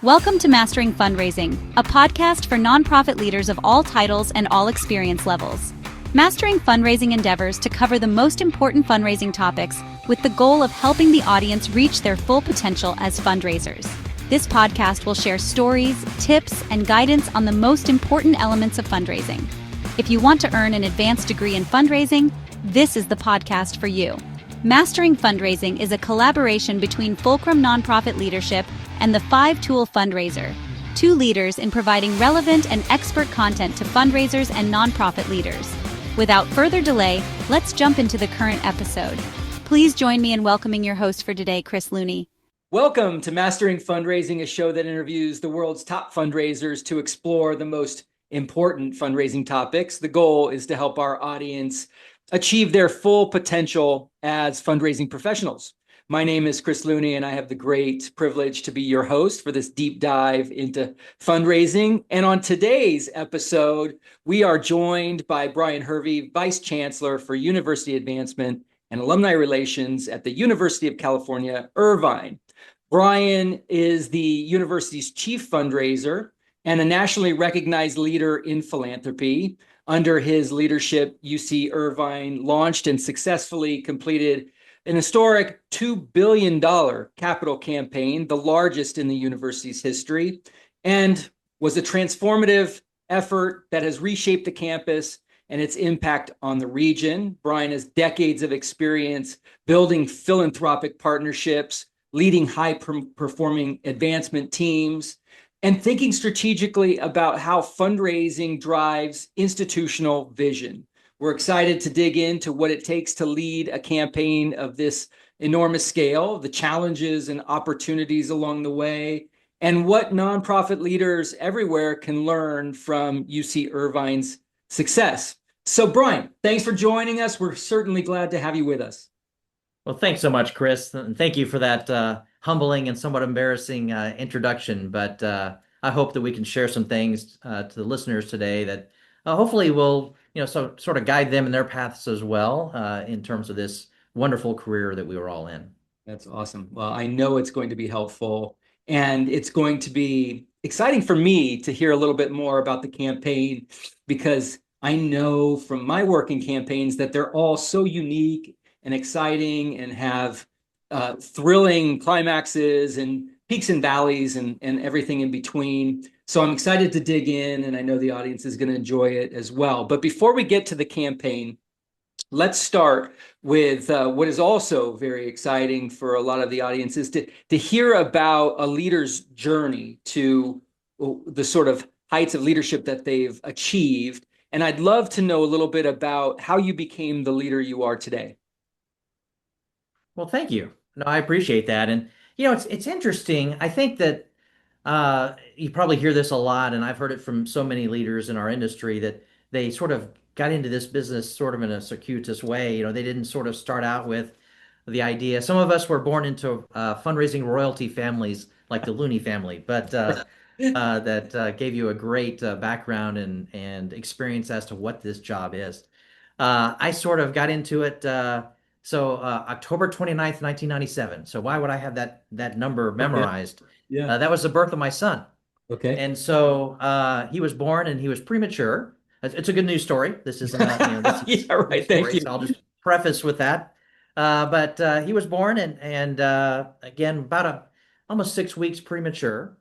Welcome to Mastering Fundraising, a podcast for nonprofit leaders of all titles and all experience levels. Mastering fundraising endeavors to cover the most important fundraising topics with the goal of helping the audience reach their full potential as fundraisers. This podcast will share stories, tips, and guidance on the most important elements of fundraising. If you want to earn an advanced degree in fundraising, this is the podcast for you. Mastering Fundraising is a collaboration between Fulcrum Nonprofit Leadership and the 5-Tool Fundraiser, two leaders in providing relevant and expert content to fundraisers and nonprofit leaders. Without further delay, let's jump into the current episode. Please join me in welcoming your host for today, Chris Looney. Welcome to Mastering Fundraising, a show that interviews the world's top fundraisers to explore the most important fundraising topics. The goal is to help our audience achieve their full potential as fundraising professionals. My name is Chris Looney, and I have the great privilege to be your host for this deep dive into fundraising. And on today's episode, we are joined by Brian Hervey, Vice Chancellor for University Advancement and Alumni Relations at the University of California, Irvine. Brian is the university's chief fundraiser and a nationally recognized leader in philanthropy. Under his leadership, UC Irvine launched and successfully completed an historic $2 billion capital campaign, the largest in the university's history, and was a transformative effort that has reshaped the campus and its impact on the region. Brian has decades of experience building philanthropic partnerships, leading high-performing advancement teams, and thinking strategically about how fundraising drives institutional vision. We're excited to dig into what it takes to lead a campaign of this enormous scale, the challenges and opportunities along the way, and what nonprofit leaders everywhere can learn from UC Irvine's success. So, Brian, thanks for joining us. We're certainly glad to have you with us. Well, thanks so much, Chris. And thank you for that humbling and somewhat embarrassing introduction. But I hope that we can share some things to the listeners today that hopefully will, sort of guide them in their paths as well in terms of this wonderful career that we were all in. That's awesome. Well, I know it's going to be helpful, and it's going to be exciting for me to hear a little bit more about the campaign, because I know from my work in campaigns that they're all so unique and exciting and have thrilling climaxes and peaks and valleys and everything in between. So I'm excited to dig in, and I know the audience is going to enjoy it as well. But before we get to the campaign, let's start with what is also very exciting for a lot of the audience is to hear about a leader's journey to the sort of heights of leadership that they've achieved. And I'd love to know a little bit about how you became the leader you are today. Well, thank you. No, I appreciate that. And, it's interesting. I think that you probably hear this a lot, and I've heard it from so many leaders in our industry that they sort of got into this business sort of in a circuitous way. They didn't sort of start out with the idea. Some of us were born into fundraising royalty families like the Looney family, but that gave you a great background and experience as to what this job is. I sort of got into it. October 29th, 1997. So why would I have that number memorized? Yeah. That was the birth of my son. Okay. And so he was born and he was premature. It's a good news story. This is not, yeah, right. Thank you. So I'll just preface with that. But he was born and again, about almost 6 weeks premature.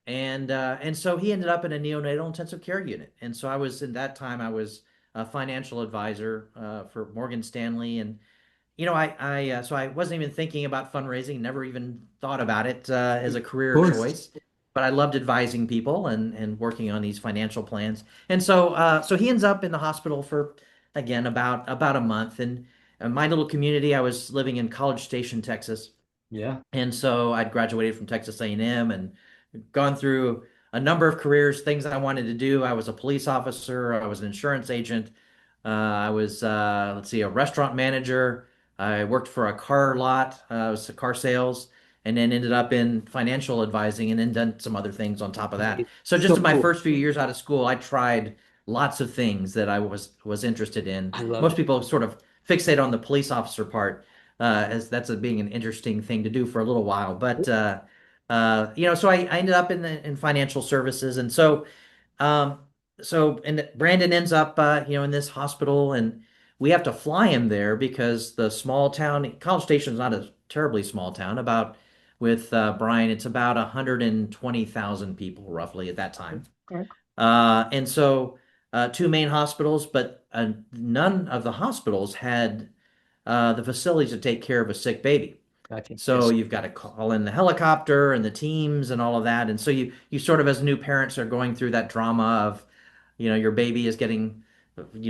And so he ended up in a neonatal intensive care unit. And so I was a financial advisor for Morgan Stanley. And so I wasn't even thinking about fundraising, never even thought about it as a career choice, but I loved advising people and working on these financial plans. And so he ends up in the hospital for, again, about a month. And my little community, I was living in College Station, Texas. Yeah. And so I'd graduated from Texas A&M and gone through a number of careers, things that I wanted to do. I was a police officer. I was an insurance agent. I was, a restaurant manager. I worked for a car lot, was car sales, and then ended up in financial advising and then done some other things on top of that. So just in my first few years out of school, I tried lots of things that I was interested in. Most people sort of fixate on the police officer part as that's being an interesting thing to do for a little while. But So I ended up in financial services, and um, and Brandon ends up in this hospital, and we have to fly him there because the small town, College Station is not a terribly small town. About with Brian, it's about 120,000 people roughly at that time. Okay. And so two main hospitals, but none of the hospitals had the facilities to take care of a sick baby. Gotcha. So Yes. you've got to call in the helicopter and the teams and all of that. And so you sort of as new parents are going through that drama of, your baby is getting,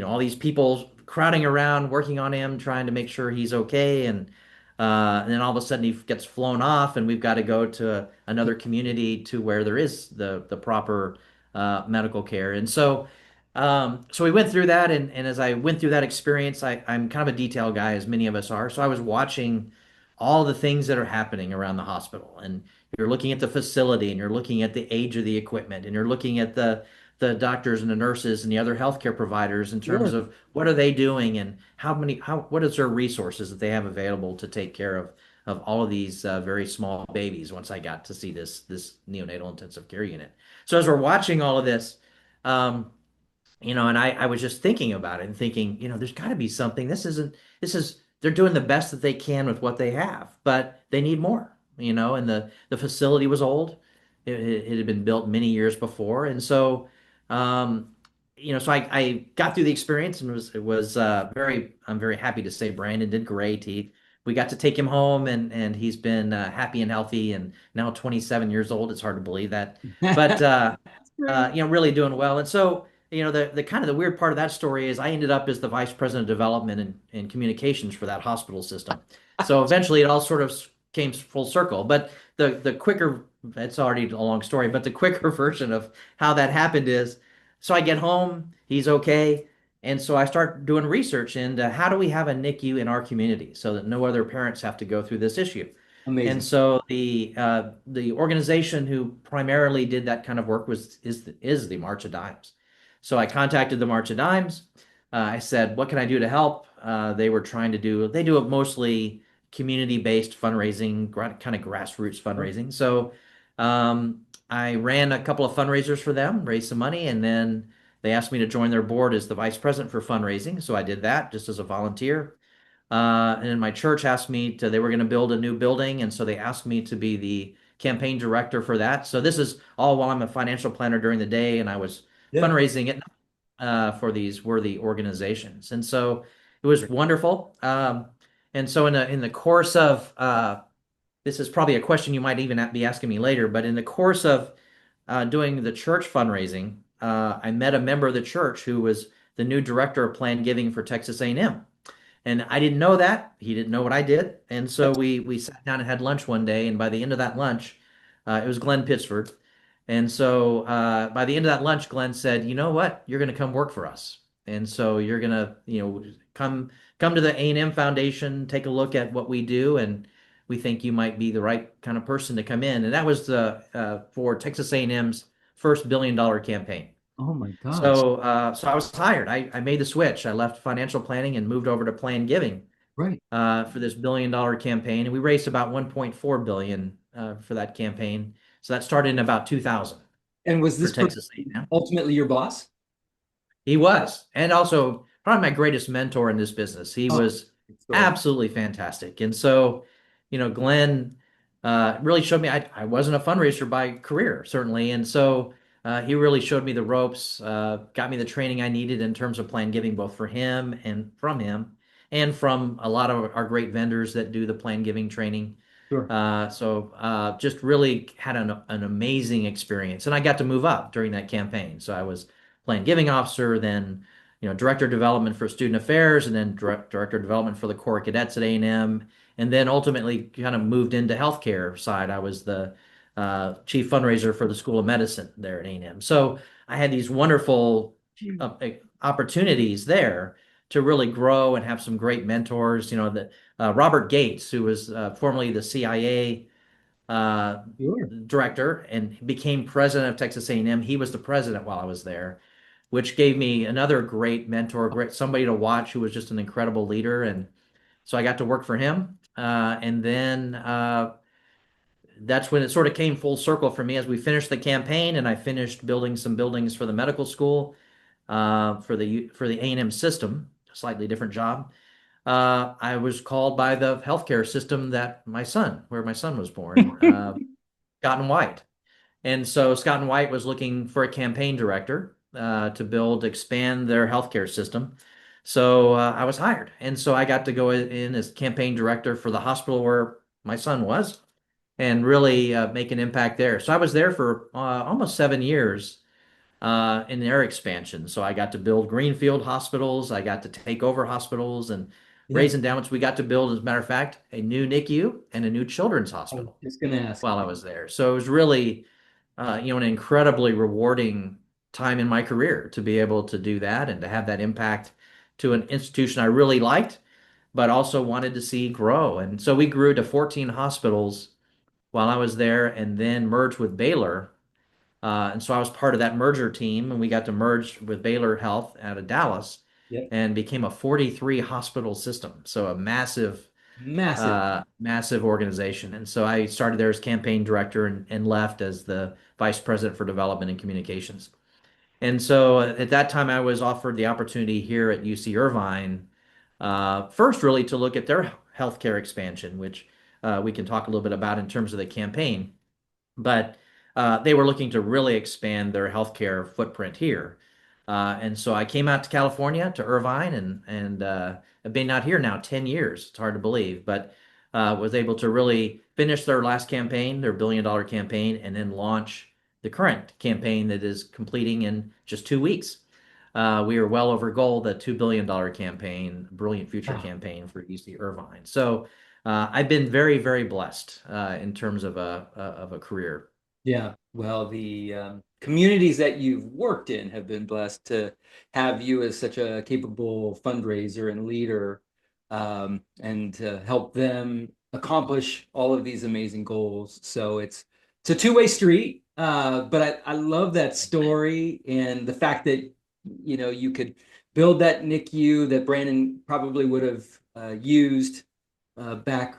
all these people crowding around, working on him, trying to make sure he's okay. And then all of a sudden he gets flown off, and we've got to go to another community to where there is the proper medical care. And so we went through that, and as I went through that experience, I'm kind of a detail guy, as many of us are. So I was watching all the things that are happening around the hospital, and you're looking at the facility, and you're looking at the age of the equipment, and you're looking at the doctors and the nurses and the other healthcare providers in terms Sure. of what are they doing and what is their resources that they have available to take care of all of these very small babies. Once I got to see this neonatal intensive care unit, so as we're watching all of this. Um, and I was just thinking about it and thinking, there's got to be something. They're doing the best that they can with what they have, but they need more, and the facility was old. It had been built many years before. And um, so I got through the experience, and I'm very happy to say Brandon did great. We got to take him home, and he's been happy and healthy and now 27 years old. It's hard to believe that, but, Great. really doing well. And so, the kind of the weird part of that story is I ended up as the vice president of development and communications for that hospital system. So eventually it all sort of came full circle. But the quicker, it's already a long story, but the quicker version of how that happened is, so I get home, he's okay. And so I start doing research into how do we have a NICU in our community so that no other parents have to go through this issue. And Amazing. so the organization who primarily did that kind of work is the March of Dimes. So I contacted the March of Dimes. I said, "What can I do to help?" They do it mostly community-based fundraising, kind of grassroots Sure. fundraising. So I ran a couple of fundraisers for them, raised some money, and then they asked me to join their board as the vice president for fundraising. So I did that just as a volunteer. And then my church asked me they were going to build a new building. And so they asked me to be the campaign director for that. So this is all while I'm a financial planner during the day, and I was Yeah. fundraising it for these worthy organizations. And so it was wonderful. And so in the course of this is probably a question you might even be asking me later, but in the course of doing the church fundraising, I met a member of the church who was the new director of planned giving for Texas A&M. And I didn't know that. He didn't know what I did. And so we sat down and had lunch one day. And by the end of that lunch, it was Glenn Pittsford. And so by the end of that lunch, Glenn said, "You know what? You're going to come work for us. And so you're going to, come to the A&M Foundation, take a look at what we do, and we think you might be the right kind of person to come in." And that was for Texas A&M's first billion-dollar campaign. Oh my gosh. So I was hired. I made the switch. I left financial planning and moved over to planned giving Right. for this billion-dollar campaign, and we raised about 1.4 billion for that campaign. So that started in about 2000 And was for this person Texas A&M. ultimately your boss? He was, and also probably my greatest mentor in this business. He Oh, was good story. absolutely fantastic. And so, Glenn really showed me I wasn't a fundraiser by career, certainly. And so he really showed me the ropes, got me the training I needed in terms of plan giving, both for him and from him, and from a lot of our great vendors that do the plan giving training. Sure. So just really had an amazing experience. And I got to move up during that campaign. So I was plan giving officer, then director of development for student affairs, and then director of development for the Corps Cadets at A&M, and then ultimately kind of moved into healthcare side. I was the chief fundraiser for the School of Medicine there at A&M. So I had these wonderful opportunities there to really grow and have some great mentors. Robert Gates, who was formerly the CIA Sure. director and became president of Texas A&M. He was the president while I was there, which gave me another great mentor, great somebody to watch who was just an incredible leader. And so I got to work for him. And then that's when it sort of came full circle for me as we finished the campaign and I finished building some buildings for the medical school, for the A&M system, a slightly different job. I was called by the healthcare system where my son was born, Scott and White. And so Scott and White was looking for a campaign director expand their healthcare system. So I was hired. And so I got to go in as campaign director for the hospital where my son was and really make an impact there. So I was there for almost 7 years in their expansion. So I got to build greenfield hospitals. I got to take over hospitals and Yeah. raise endowments. We got to build, as a matter of fact, a new NICU and a new children's I was hospital just going to ask. while I was there. So it was really, an incredibly rewarding time in my career to be able to do that and to have that impact to an institution I really liked, but also wanted to see grow. And so we grew to 14 hospitals while I was there and then merged with Baylor. And so I was part of that merger team, and we got to merge with Baylor Health out of Dallas Yep. and became a 43 hospital system. So a Massive. massive organization. And so I started there as campaign director and left as the vice president for development and communications. And so at that time, I was offered the opportunity here at UC Irvine, first really to look at their healthcare expansion, which we can talk a little bit about in terms of the campaign. But they were looking to really expand their healthcare footprint here. And so I came out to California, to Irvine, and I've been out here now 10 years. It's hard to believe, but was able to really finish their last campaign, their billion-dollar campaign, and then launch the current campaign that is completing in just 2 weeks. We are well over goal, the $2 billion campaign, Brilliant Future Wow. campaign for UC Irvine. So I've been very, very blessed in terms of a career. Yeah, well, the communities that you've worked in have been blessed to have you as such a capable fundraiser and leader, and to help them accomplish all of these amazing goals. So it's a two-way street, but I love that story and the fact that you could build that NICU that Brandon probably would have used back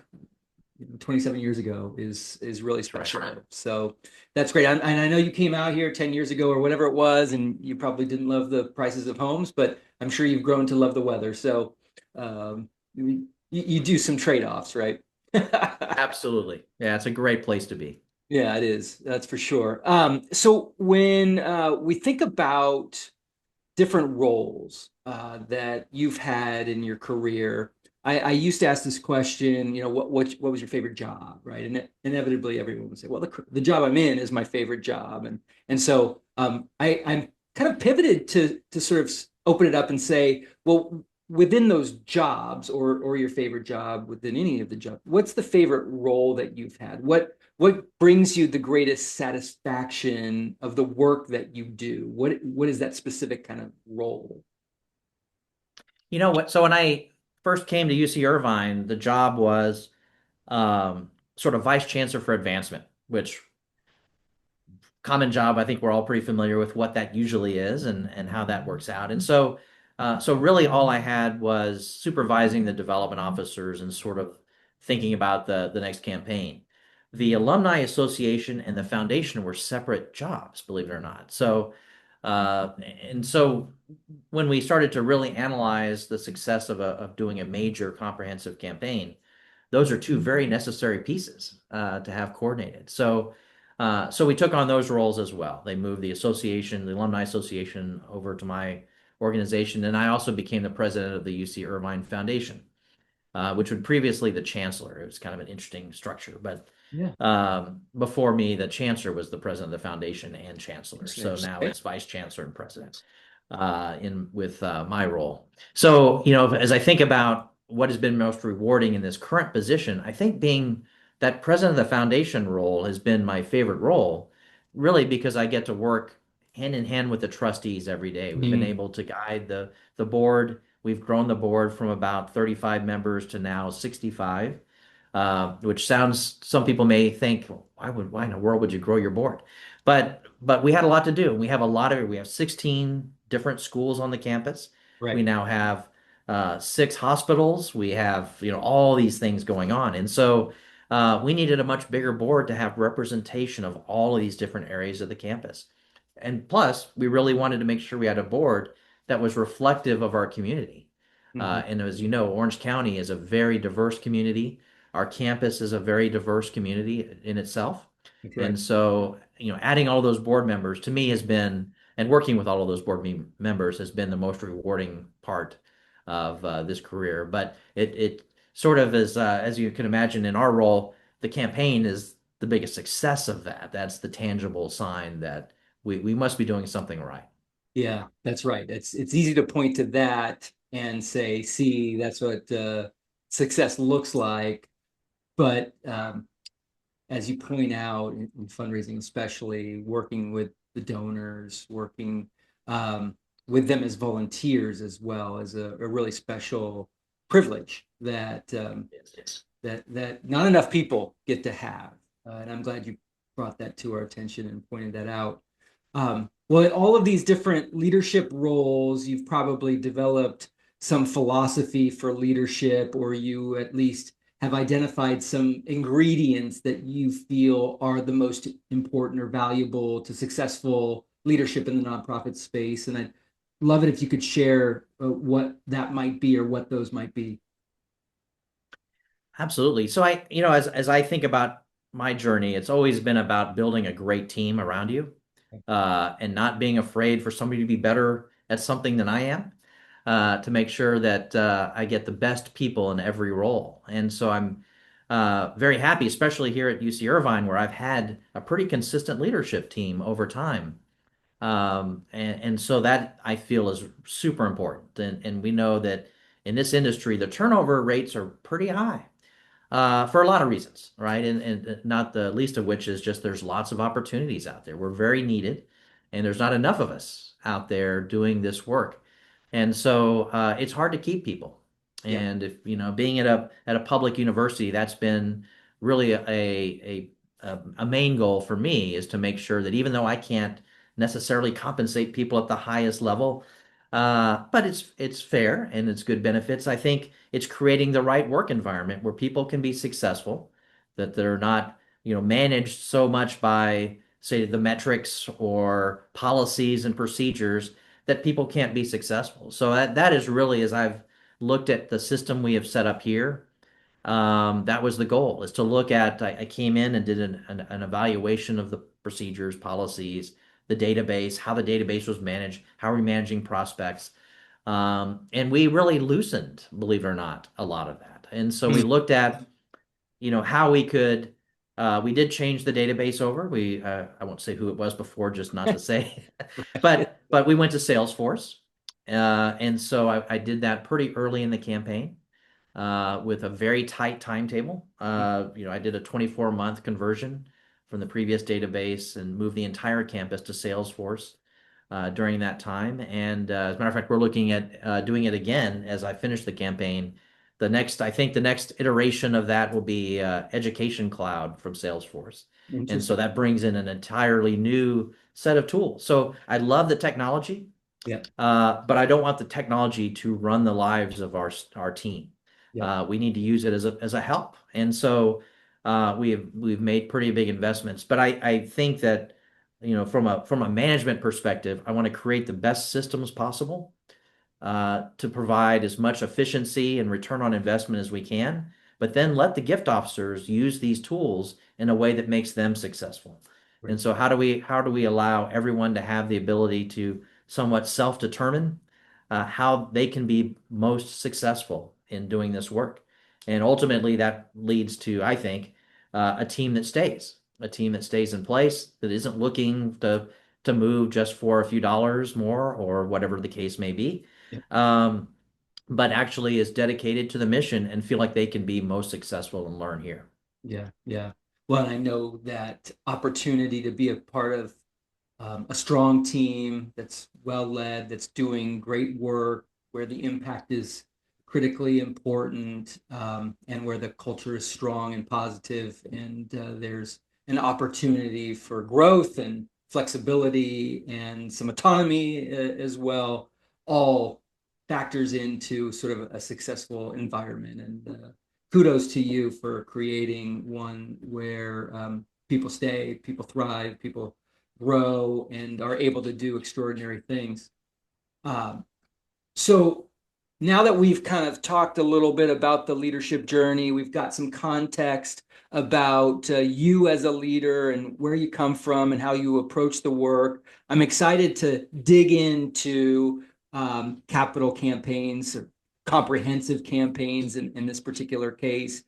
27 years ago is really special. Right. So that's great. And I know you came out here 10 years ago or whatever it was, and you probably didn't love the prices of homes, but I'm sure you've grown to love the weather. So you do some trade-offs, right? Absolutely. Yeah, it's a great place to be. Yeah, it is. That's for sure. So when we think about different roles that you've had in your career, I used to ask this question, what was your favorite job, right? And inevitably, everyone would say, well, the job I'm in is my favorite job, and so I'm kind of pivoted to sort of open it up and say, well, within those jobs or your favorite job within any of the jobs, what's the favorite role that you've had? What brings you the greatest satisfaction of the work that you do? What is that specific kind of role? You know what? So when I first came to UC Irvine, the job was sort of vice chancellor for advancement, which common job. I think we're all pretty familiar with what that usually is and how that works out. And so really all I had was supervising the development officers and sort of thinking about the next campaign. The Alumni Association and the foundation were separate jobs, believe it or not. Uh, and so when we started to really analyze the success of doing a major comprehensive campaign, those are two very necessary pieces to have coordinated. So we took on those roles as well. They moved the Alumni Association, over to my organization, and I also became the president of the UC Irvine Foundation, which was previously the chancellor. It was kind of an interesting structure, but Yeah. before me, the chancellor was the president of the foundation and chancellor. So now Okay. it's vice chancellor and president in with my role. So, as I think about what has been most rewarding in this current position, I think being that president of the foundation role has been my favorite role, really because I get to work hand in hand with the trustees every day. We've been Mm, able to guide the board. We've grown the board from about 35 members to now 65, which sounds, some people may think, why in the world would you grow your board? But we had a lot to do. We have 16 different schools on the campus. We right. now have 6 hospitals. We have, all these things going on. And so we needed a much bigger board to have representation of all of these different areas of the campus. And plus, we really wanted to make sure we had a board that was reflective of our community. Mhm. And as you know, Orange County is a very diverse community. Our campus is a very diverse community in itself. That's right. And so, adding all those board members to me has been, and working with all of those members has been the most rewarding part of this career. But it sort of is, as you can imagine, in our role, the campaign is the biggest success of that. That's the tangible sign that we must be doing something right. Yeah, that's right. It's easy to point to that and say, see, that's what success looks like. But as you point out in fundraising, especially working with the donors, working with them as volunteers as well as a really special privilege that Yes. that not enough people get to have. And I'm glad you brought that to our attention and pointed that out. Well, in all of these different leadership roles, you've probably developed some philosophy for leadership, or you at least have identified some ingredients that you feel are the most important or valuable to successful leadership in the nonprofit space. And I'd love it if you could share what that might be or what those might be. Absolutely. So as I think about my journey, it's always been about building a great team around you, and not being afraid for somebody to be better at something than I am, to make sure that I get the best people in every role. And so I'm very happy, especially here at UC Irvine, where I've had a pretty consistent leadership team over time. And so that I feel is super important. And we know that in this industry, the turnover rates are pretty high, for a lot of reasons, right? And not the least of which is just there's lots of opportunities out there. We're very needed, and there's not enough of us out there doing this work. And so it's hard to keep people. Yeah. And if being at a public university, that's been really a main goal for me, is to make sure that even though I can't necessarily compensate people at the highest level, but it's fair and it's good benefits. I think it's creating the right work environment where people can be successful, that they're not, managed so much by, say, the metrics or policies and procedures that people can't be successful. So that is really, as I've looked at the system we have set up here, that was the goal, is to look at, I came in and did an evaluation of the procedures, policies, the database, how the database was managed, how are we managing prospects. And we really loosened, believe it or not, a lot of that. And so we looked at, how we could, we did change the database over. I won't say who it was before, just not to say, but we went to Salesforce. And so I did that pretty early in the campaign, with a very tight timetable. I did a 24-month conversion from the previous database and moved the entire campus to Salesforce during that time. And as a matter of fact, we're looking at doing it again as I finish the campaign. I think the next iteration of that will be Education Cloud from Salesforce. And so Interesting. that brings in an entirely new set of tools. So I love the technology, Yeah. but I don't want the technology to run the lives of our team. Yeah. We need to use it as a help. And so we've made pretty big investments. But I think that, from a management perspective, I want to create the best systems possible, to provide as much efficiency and return on investment as we can, but then let the gift officers use these tools in a way that makes them successful. Right. And so how do we allow everyone to have the ability to somewhat self-determine how they can be most successful in doing this work? And ultimately that leads to, I think, a team that stays in place, that isn't looking to move just for a few dollars more or whatever the case may be, Yeah. um, but actually is dedicated to the mission and feel like they can be most successful and learn here. Yeah. Yeah. Well, I know that opportunity to be a part of a strong team that's well led, that's doing great work, where the impact is critically important, and where the culture is strong and positive, and there's an opportunity for growth and flexibility and some autonomy as well, all factors into sort of a successful environment. And kudos to you for creating one where people stay, people thrive, people grow, and are able to do extraordinary things. Um, so now that we've kind of talked a little bit about the leadership journey, we've got some context about you as a leader and where you come from and how you approach the work. I'm excited to dig into capital campaigns or comprehensive campaigns in this particular case,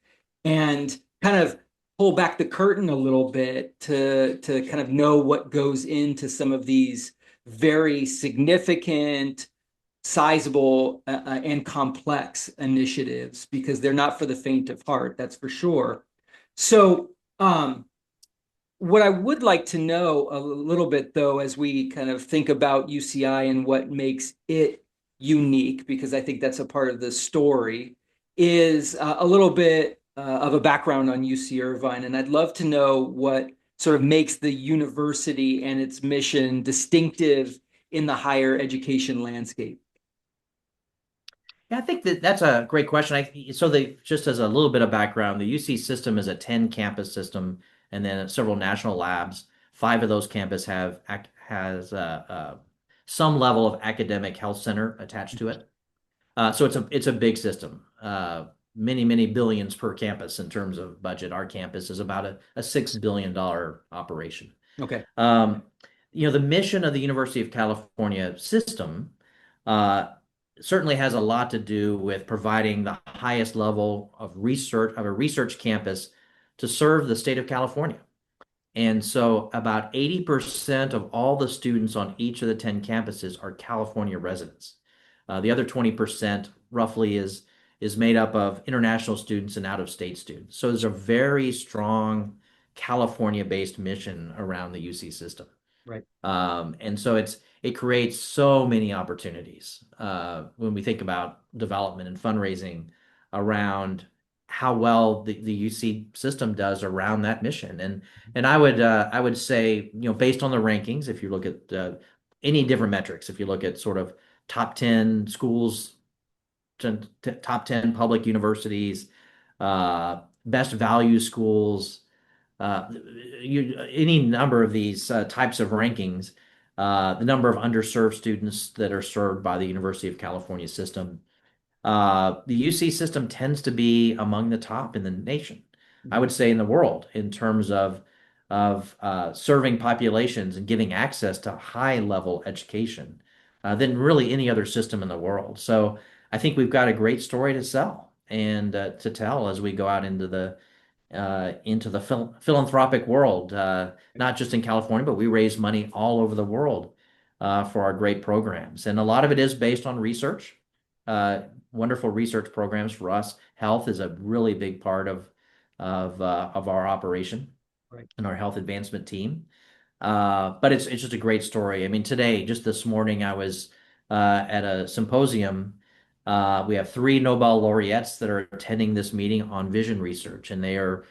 and kind of pull back the curtain a little bit to kind of know what goes into some of these very significant, sizable, and complex initiatives, because they're not for the faint of heart, that's for sure. So what I would like to know a little bit, though, as we kind of think about UCI and what makes it unique, because I think that's a part of the story, is a little bit of a background on UC Irvine. And I'd love to know what sort of makes the university and its mission distinctive in the higher education landscape. Yeah, I think that's a great question. Just as a little bit of background, the UC system is a 10 campus system, and then several national labs. 5 of those campus has some level of academic health center attached to it. So it's a big system. Many billions per campus in terms of budget. Our campus is about a $6 billion operation. Okay. The mission of the University of California system uh, certainly has a lot to do with providing the highest level of research of a research campus to serve the state of California. And so about 80% of all the students on each of the 10 campuses are California residents. The other 20% roughly is made up of international students and out-of-state students. So there's a very strong California-based mission around the UC system. Right. And so it creates so many opportunities when we think about development and fundraising around how well the UC system does around that mission. And I would say, based on the rankings, if you look at any different metrics, if you look at sort of top 10 schools, top 10 public universities, best value schools, any number of these types of rankings, the number of underserved students that are served by the University of California system, the UC system tends to be among the top in the nation. I would say in the world in terms of serving populations and giving access to high level education than really any other system in the world. So I think we've got a great story to sell and to tell as we go out into the philanthropic world, not just in California, but we raise money all over the world for our great programs. And a lot of it is based on research, wonderful research programs for us. Health is a really big part of our operation. Right. And our health advancement team. But it's just a great story. I mean, today, just this morning, I was at a symposium. We have 3 Nobel laureates that are attending this meeting on vision research, and they are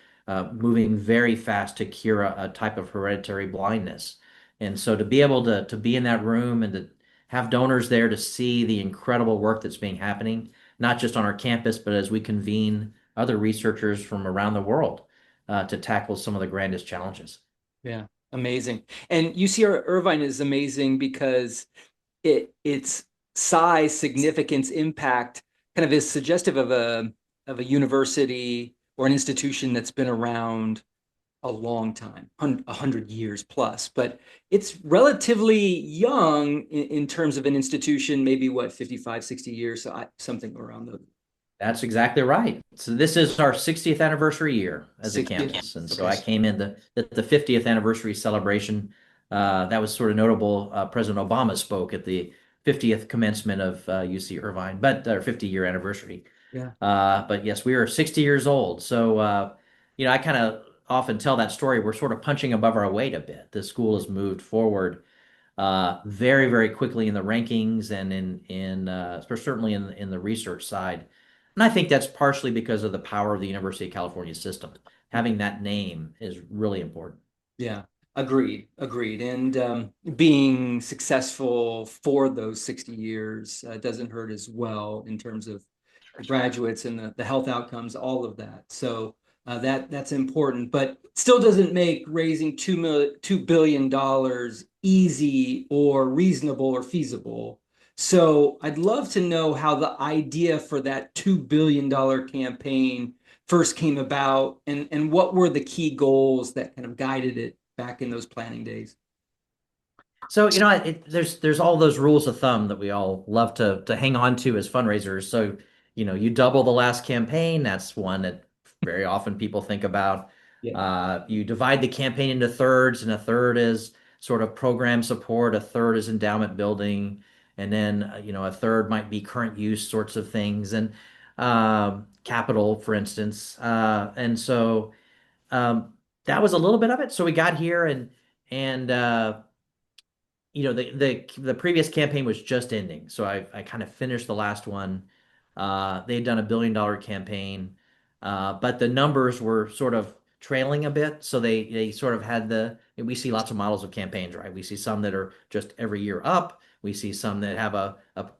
moving very fast to cure a type of hereditary blindness. And so to be able to be in that room and to have donors there to see the incredible work that's being happening, not just on our campus, but as we convene other researchers from around the world to tackle some of the grandest challenges. Yeah, amazing. And UC Irvine is amazing because its size, significance, impact kind of is suggestive of a university or an institution that's been around a long time, 100 years plus, but it's relatively young in terms of an institution, maybe 55, 60 years, something around those. That's exactly right. So this is our 60th anniversary year as a campus. And so I came in the 50th anniversary celebration. That was sort of notable. President Obama spoke at the 50th commencement of UC Irvine, but our 50-year anniversary. Yeah. But yes, we are 60 years old. So, I kind of often tell that story. We're sort of punching above our weight a bit. The school has moved forward very, very quickly in the rankings and certainly in the research side. And I think that's partially because of the power of the University of California system. Having that name is really important. Yeah, agreed. And being successful for those 60 years doesn't hurt as well in terms of graduates and the health outcomes, all of that. So that's important, but still doesn't make raising $2 billion easy or reasonable or feasible. So I'd love to know how the idea for that $2 billion campaign first came about, and what were the key goals that kind of guided it back in those planning days. So, there's all those rules of thumb that we all love to hang on to as fundraisers. So, you double the last campaign. That's one that very often people think about. Yeah. You divide the campaign into thirds, and a third is sort of program support, a third is endowment building, and then, a third might be current use sorts of things, and capital, for instance. And so that was a little bit of it. So we got here and the previous campaign was just ending, so I kind of finished the last one. They had done $1 billion campaign, but the numbers were sort of trailing a bit. So they sort of had we see lots of models of campaigns, right? We see some that are just every year up. We see some that have a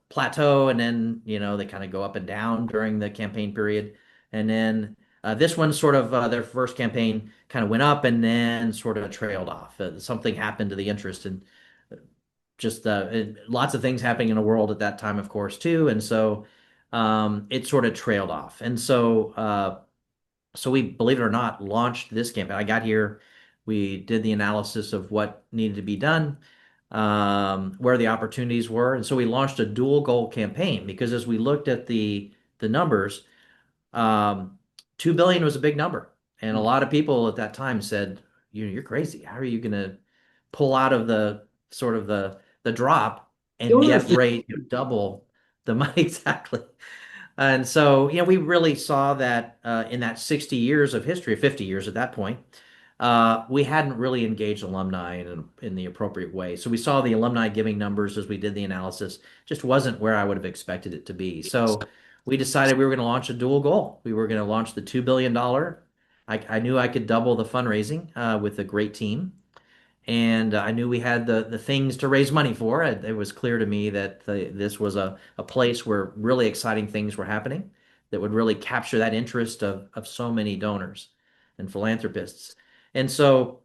plateau, and then they kind of go up and down during the campaign period. And then this one sort of their first campaign kind of went up and then sort of trailed off. Something happened to the interest, and just lots of things happening in the world at that time, of course, too. And so it sort of trailed off. And so we, believe it or not, launched this campaign. I got here, we did the analysis of what needed to be done, where the opportunities were. And so we launched a dual goal campaign because as we looked at the numbers, 2 billion was a big number. And a lot of people at that time said, you're crazy. How are you going to pull out of the sort of the drop and Donor get fee. rate double the money exactly? And so, we really saw that in that 60 years of history, 50 years at that point, we hadn't really engaged alumni in the appropriate way. So we saw the alumni giving numbers as we did the analysis, just wasn't where I would have expected it to be. So we decided we were going to launch a dual goal. We were going to launch the $2 billion. I knew I could double the fundraising with a great team. And I knew we had the things to raise money for. It was clear to me that this was a place where really exciting things were happening that would really capture that interest of so many donors and philanthropists. And so,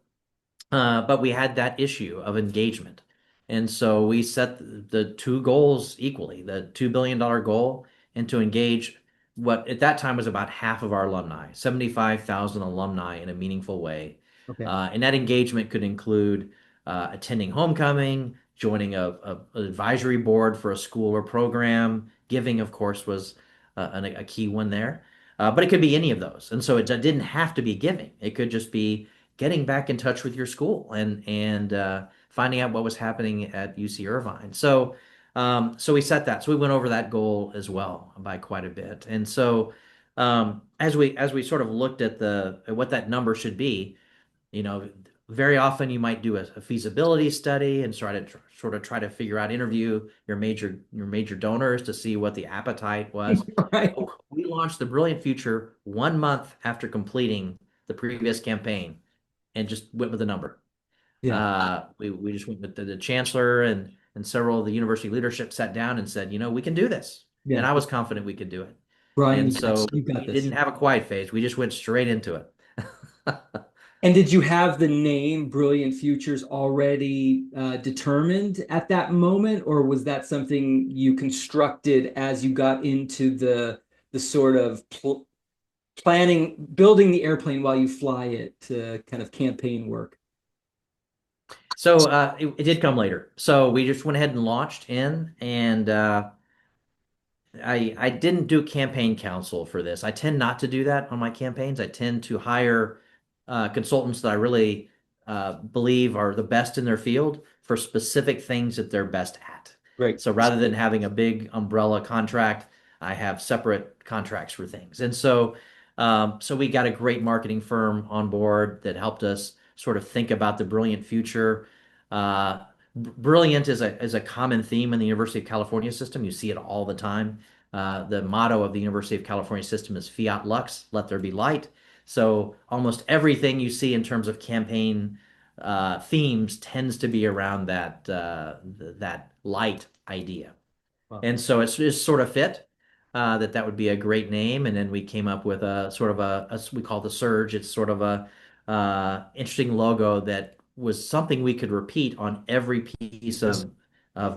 but we had that issue of engagement. And so we set the two goals equally, the $2 billion goal, and to engage what at that time was about half of our alumni, 75,000 alumni in a meaningful way. Okay. And that engagement could include attending homecoming, joining an advisory board for a school or program. Giving, of course, was a key one there. But it could be any of those. And so it didn't have to be giving. It could just be getting back in touch with your school and finding out what was happening at UC Irvine. So we set that. So we went over that goal as well by quite a bit. And so as we sort of looked at what that number should be, you know, very often you might do a feasibility study and sort of try to figure out, interview your major donors to see what the appetite was. Right. We launched the Brilliant Future 1 month after completing the previous campaign and just went with the number. Yeah. We just went with the chancellor and several of the university leadership sat down and said, we can do this. And Yeah. I was confident we could do it. Brian, And so you got we this. didn't have a quiet phase. We just went straight into it. And did you have the name Brilliant Futures already determined at that moment, or was that something you constructed as you got into the sort of planning, building the airplane while you fly it to kind of campaign work? So it did come later. So we just went ahead and launched in, and I didn't do campaign counsel for this. I tend not to do that on my campaigns. I tend to hire consultants that I really believe are the best in their field for specific things that they're best at. Great. So rather than having a big umbrella contract, I have separate contracts for things. And so we got a great marketing firm on board that helped us sort of think about the Brilliant Future. Uh, Brilliant is a common theme in the University of California system. You see it all the time. The motto of the University of California system is Fiat Lux, let there be light. So almost everything you see in terms of campaign themes tends to be around that light idea. Wow. And so it's just sort of fit. that would be a great name, and then we came up with a sort of we call the Surge. It's sort of a interesting logo that was something we could repeat on every piece of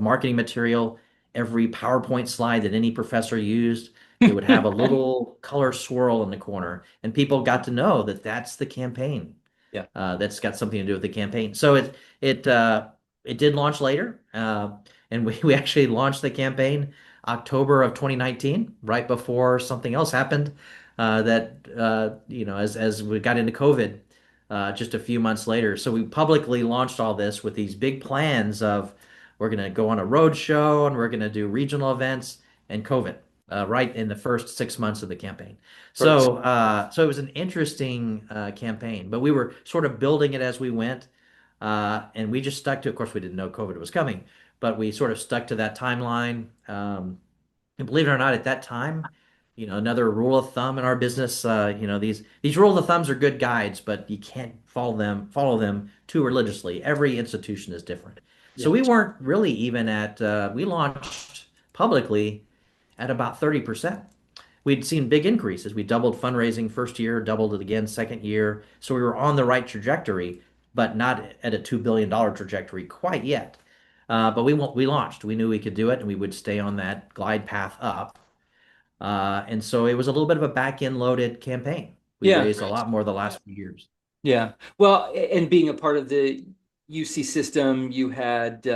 marketing material, every PowerPoint slide that any professor used. It would have a little color swirl in the corner, and people got to know that that's the campaign. Yeah. That's got something to do with the campaign. So it did launch later, and we actually launched the campaign October of 2019, right before something else happened. As we got into COVID, just a few months later. So we publicly launched all this with these big plans of we're going to go on a road show and we're going to do regional events, and COVID, right in the first 6 months of the campaign. So it was an interesting campaign, but we were sort of building it as we went, and we just stuck to. Of course, we didn't know COVID was coming, but we sort of stuck to that timeline. And believe it or not, at that time, another rule of thumb in our business, these rule of thumbs are good guides, but you can't follow them too religiously. Every institution is different. So Yeah. we weren't really even we launched publicly at about 30%. We'd seen big increases. We doubled fundraising first year, doubled it again second year. So we were on the right trajectory, but not at a $2 billion trajectory quite yet. But we launched. We knew we could do it, and we would stay on that glide path up. And so it was a little bit of a back end loaded campaign. We Yeah. raised a lot more the last few years. Yeah. Well, and being a part of the UC system, you had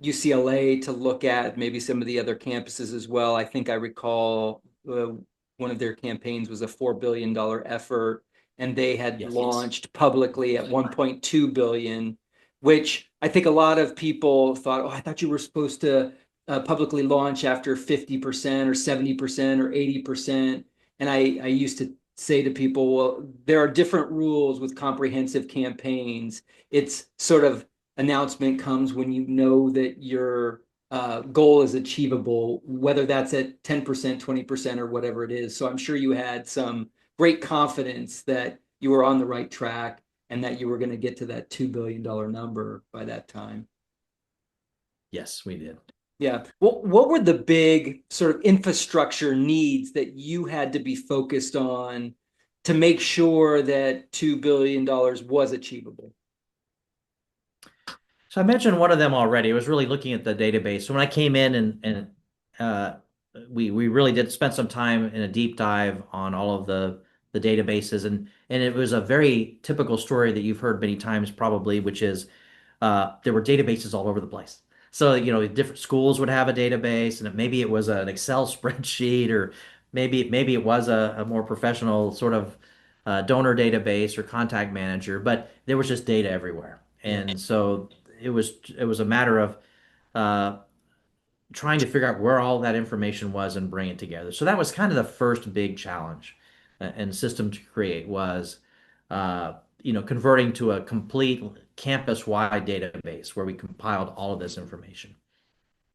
UCLA to look at, maybe some of the other campuses as well. I think I recall one of their campaigns was a $4 billion effort, and they had Yes. launched publicly at 1.2 billion, which I think a lot of people thought, oh, I thought you were supposed to publicly launch after 50% or 70% or 80%. And I used to say to people, well, there are different rules with comprehensive campaigns. It's sort of announcement comes when you know that your goal is achievable, whether that's at 10%, 20%, or whatever it is. So I'm sure you had some great confidence that you were on the right track and that you were going to get to that $2 billion number by that time. Yes, we did. Yeah. What were the big sort of infrastructure needs that you had to be focused on to make sure that $2 billion was achievable? So I mentioned one of them already. I was really looking at the database. So when I came in and uh, we really did spend some time in a deep dive on all of the databases, and it was a very typical story that you've heard many times probably, which is there were databases all over the place. So, different schools would have a database, and maybe it was an Excel spreadsheet, or maybe it was a more professional sort of donor database or contact manager, but there was just data everywhere. Yeah. And so it was a matter of uh, trying to figure out where all that information was and bring it together. So that was kind of the first big challenge and system to create was converting to a complete campus-wide database where we compiled all of this information.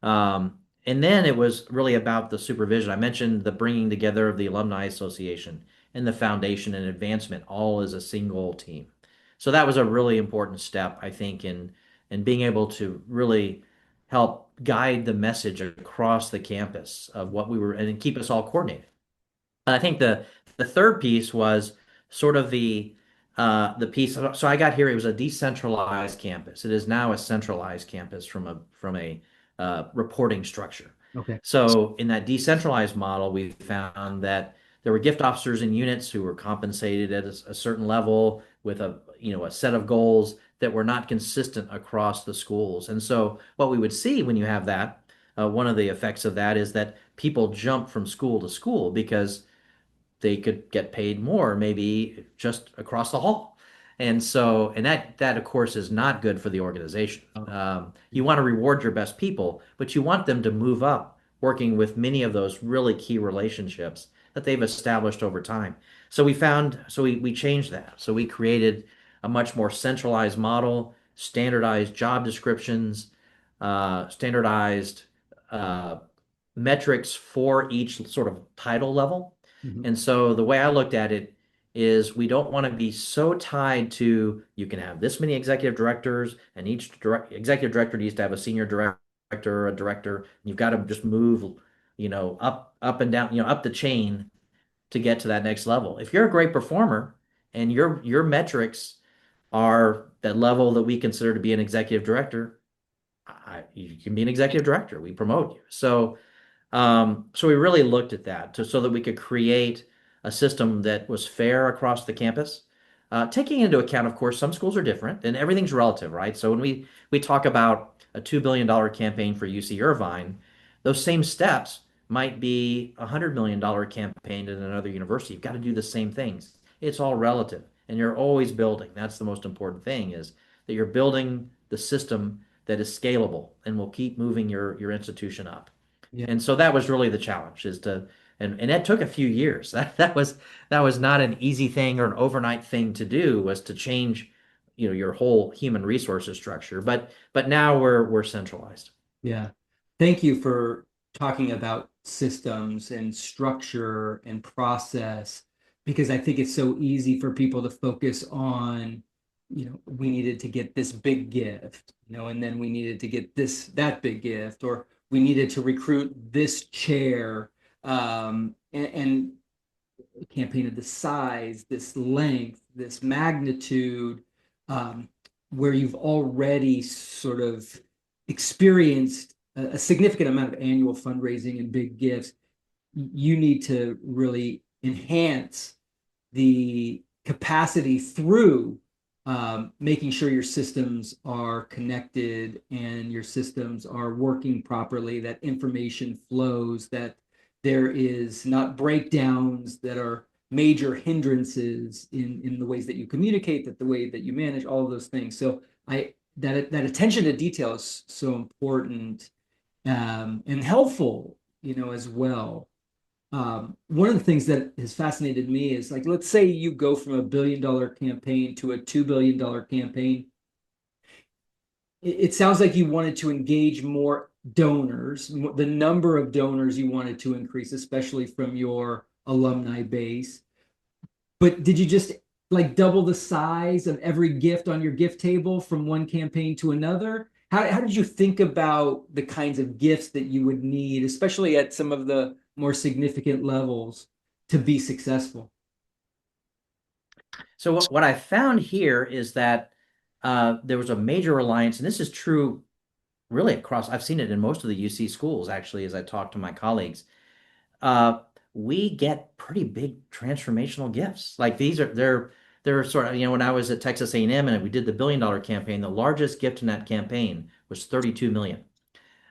And then it was really about the supervision. I mentioned the bringing together of the Alumni Association and the foundation and advancement all as a single team. So that was a really important step, I think, in being able to really help guide the message across the campus of what we were and keep us all coordinated. I think the third piece was sort of the piece. So I got here. It was a decentralized campus. It is now a centralized campus from a reporting structure. Okay. So in that decentralized model, we found that there were gift officers in units who were compensated at a certain level with a set of goals that were not consistent across the schools. And so what we would see when you have that, one of the effects of that is that people jump from school to school because they could get paid more, maybe just across the hall. And that of course is not good for the organization. You want to reward your best people, but you want them to move up, working with many of those really key relationships that they've established over time. So we changed that. So we created a much more centralized model, standardized job descriptions, standardized uh, metrics for each sort of title level. Mhm. And so the way I looked at it is we don't want to be so tied to you can have this many executive directors, and each executive director needs to have a senior director, a director. You've got to just move up and down, up the chain to get to that next level. If you're a great performer and your metrics are that level that we consider to be an executive director, you can be an executive director. We promote you. So we really looked at that so that we could create a system that was fair across the campus, taking into account, of course, some schools are different and everything's relative, right? So when we talk about a $2 billion campaign for UC Irvine, those same steps might be a $100 million campaign at another university. You've got to do the same things. It's all relative, and you're always building. That's the most important thing is that you're building the system that is scalable and will keep moving your institution up. Yeah. And so that was really the challenge is to and that took a few years. That was not an easy thing or an overnight thing to do was to change, your whole human resources structure. But now we're centralized. Yeah. Thank you for talking about systems and structure and process, because I think it's so easy for people to focus on, we needed to get this big gift, and then we needed to get that big gift, or we needed to recruit this chair, and a campaign of this size, this length, this magnitude, um, where you've already sort of experienced a significant amount of annual fundraising and big gifts. You need to really enhance the capacity through making sure your systems are connected and your systems are working properly, that information flows, that there is not breakdowns that are major hindrances in the ways that you communicate, that the way that you manage, all of those things. So that attention to detail is so important, and helpful, as well. One of the things that has fascinated me is, like, let's say you go from $1 billion campaign to a $2 billion campaign. It sounds like you wanted to engage more donors, the number of donors you wanted to increase, especially from your alumni base. But did you just like double the size of every gift on your gift table from one campaign to another? How did you think about the kinds of gifts that you would need, especially at some of the more significant levels, to be successful? So what I found here is that there was a major reliance, and this is true really across, I've seen it in most of the UC schools, actually, as I talk to my colleagues. Uh, we get pretty big transformational gifts. Like they're sort of, when I was at Texas A&M and we did the $1 billion campaign, the largest gift in that campaign was 32 million.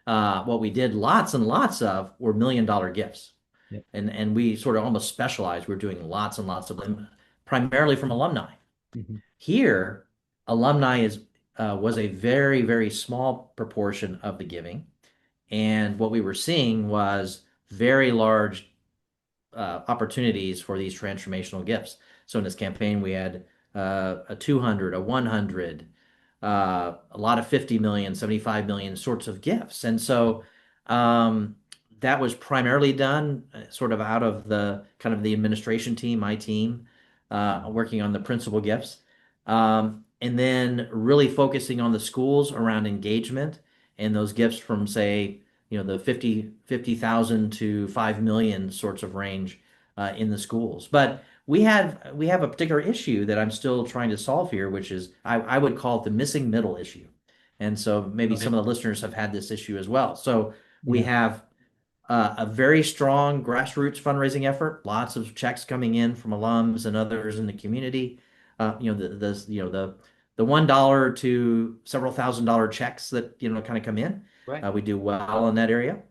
What we did lots and lots of were $1 million gifts. Yeah. And we sort of almost specialized. We're doing lots and lots of them, primarily from alumni. Mhm. Here, alumni was a very, very small proportion of the giving. And what we were seeing was very large opportunities for these transformational gifts. So in this campaign, we had a 200, a 100, a lot of 50 million, 75 million sorts of gifts. And so that was primarily done sort of out of the kind of the administration team, my team, working on the principal gifts. And then really focusing on the schools around engagement and those gifts from, say, the 50,000 to 5 million sorts of range in the schools. But we have a particular issue that I'm still trying to solve here, which is I would call it the missing middle issue. And so maybe Okay. some of the listeners have had this issue as well. So we Yeah. have a very strong grassroots fundraising effort, lots of checks coming in from alums and others in the community. The $1 to several $1,000 checks that kind of come in. Right. We do well in that area,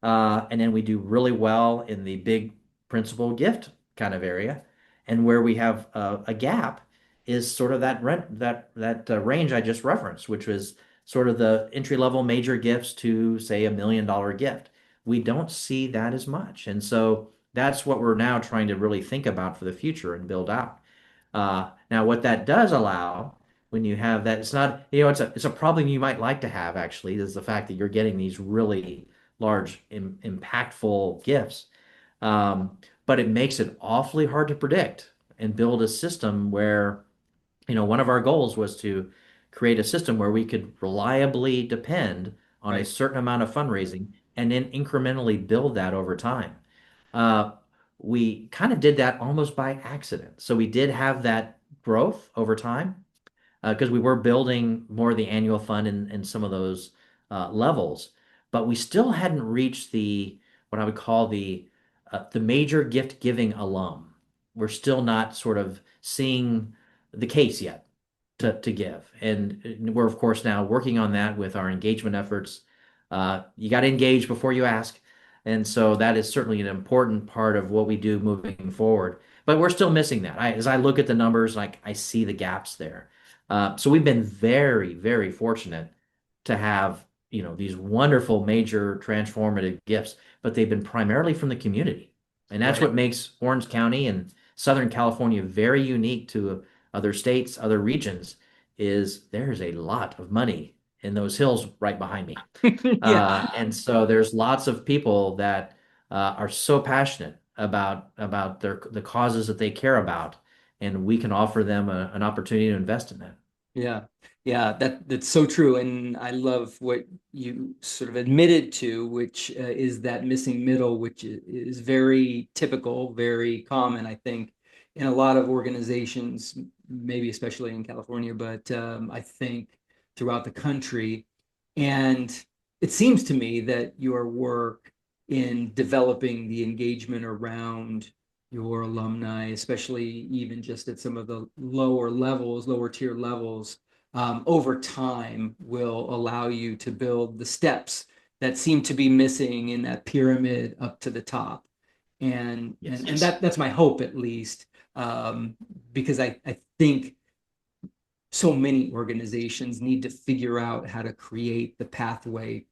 and then we do really well in the big principal gift kind of area. And where we have a gap is sort of that rent that range I just referenced, which was sort of the entry level major gifts to say $1 million gift. We don't see that as much. And so that's what we're now trying to really think about for the future and build out. Now, what that does allow when you have that, it's not, it's a problem you might like to have actually, is the fact that you're getting these really large, impactful gifts. But it makes it awfully hard to predict and build a system where, one of our goals was to create a system where we could reliably depend on a Right. certain amount of fundraising and then incrementally build that over time. Uh, we kind of did that almost by accident. So we did have that growth over time because we were building more of the annual fund in some of those levels, but we still hadn't reached the what I would call the major gift giving alum. We're still not sort of seeing the case yet to give, and we're of course now working on that with our engagement efforts. You got to engage before you ask, and so that is certainly an important part of what we do moving forward. But we're still missing that. As I look at the numbers, like I see the gaps there. So we've been very, very fortunate to have, these wonderful major transformative gifts, but they've been primarily from the community. And that's Right. what makes Orange County and Southern California very unique to other states, other regions, is there's a lot of money in those hills right behind me. Yeah. And so there's lots of people that are so passionate about the causes that they care about, and we can offer them an opportunity to invest in that. Yeah. Yeah, that's so true. And I love what you sort of admitted to, which is that missing middle, which is very typical, very common, I think, in a lot of organizations, maybe especially in California, but I think throughout the country. And it seems to me that your work in developing the engagement around your alumni, especially even just at some of the lower levels, lower tier levels, over time will allow you to build the steps that seem to be missing in that pyramid up to the top. And that's my hope, at least, because I think so many organizations need to figure out how to create the pathway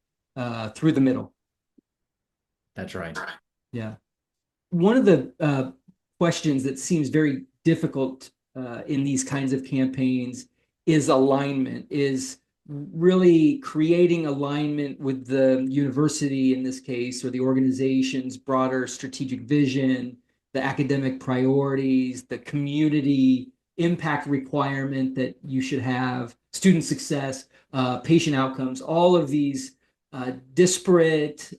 through the middle. That's right. Yeah. One of the questions that seems very difficult in these kinds of campaigns is alignment, is really creating alignment with the university in this case, or the organization's broader strategic vision, the academic priorities, the community impact requirement that you should have, student success, patient outcomes, all of these disparate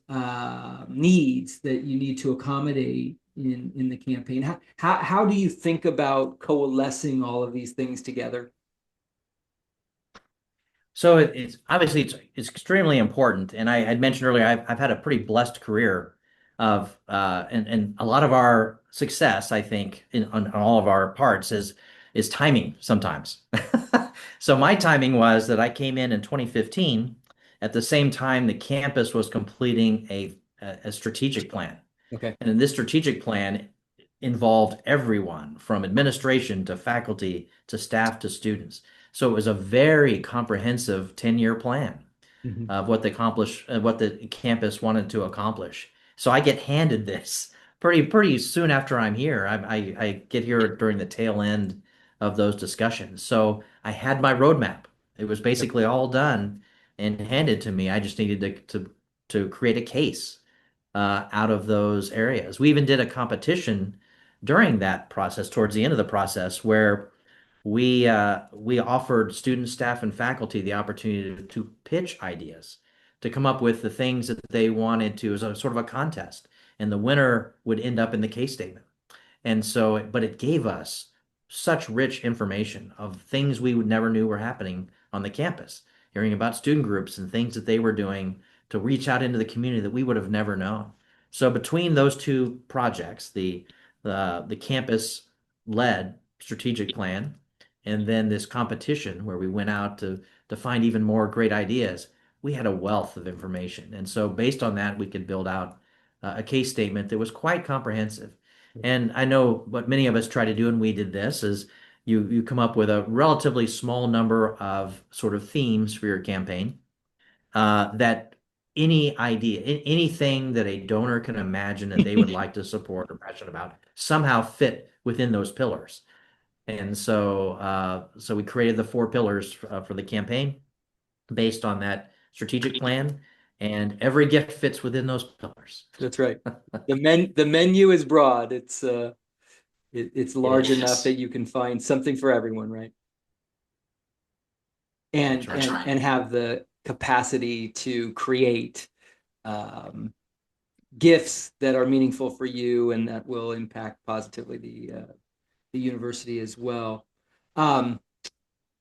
needs that you need to accommodate in the campaign. How do you think about coalescing all of these things together? So it's obviously it's extremely important. And I had mentioned earlier, I've had a pretty blessed career of and a lot of our success, I think, on all of our parts is timing sometimes. So my timing was that I came in 2015 at the same time the campus was completing a strategic plan. Okay. And in this strategic plan involved everyone from administration to faculty to staff to students. So it was a very comprehensive 10-year plan Mhm. of what the campus wanted to accomplish. So I get handed this pretty soon after I'm here. I get here during the tail end of those discussions. So I had my roadmap. It was Yep. basically all done and handed to me. I just needed to create a case out of those areas. We even did a competition during that process, towards the end of the process, where we offered students, staff, and faculty the opportunity to pitch ideas, to come up with the things that they wanted to as a sort of a contest, and the winner would end up in the case statement. And so, but it gave us such rich information of things we would never knew were happening on the campus, hearing about student groups and things that they were doing to reach out into the community that we would have never known. So between those two projects, the campus led strategic plan and then this competition where we went out to find even more great ideas, we had a wealth of information. And so based on that, we could build out a case statement that was quite comprehensive. And I know what many of us try to do, and we did this, is you come up with a relatively small number of sort of themes for your campaign that any idea, anything that a donor can imagine that they would like to support or passionate about somehow fit within those pillars. And so we created the four pillars for the campaign based on that strategic plan, and every gift fits within those pillars. That's right. The menu is broad. It's It large is. enough that you can find something for everyone, right? That's And right. and have the capacity to create um, gifts that are meaningful for you and that will impact positively the university as well. Um,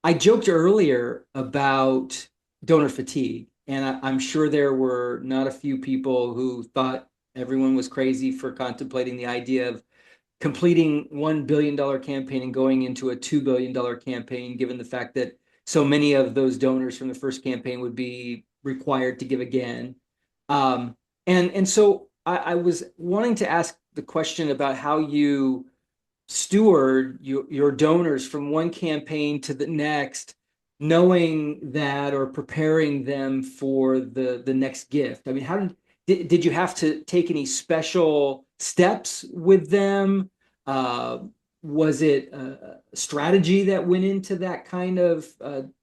I joked earlier about donor fatigue, and I'm sure there were not a few people who thought everyone was crazy for contemplating the idea of completing $1 billion campaign and going into a $2 billion campaign, given the fact that so many of those donors from the first campaign would be required to give again. Um, and so I was wanting to ask the question about how you steward your donors from one campaign to the next, knowing that or preparing them for the next gift. I mean, did you have to take any special steps with them? Uh, was it a strategy that went into that kind of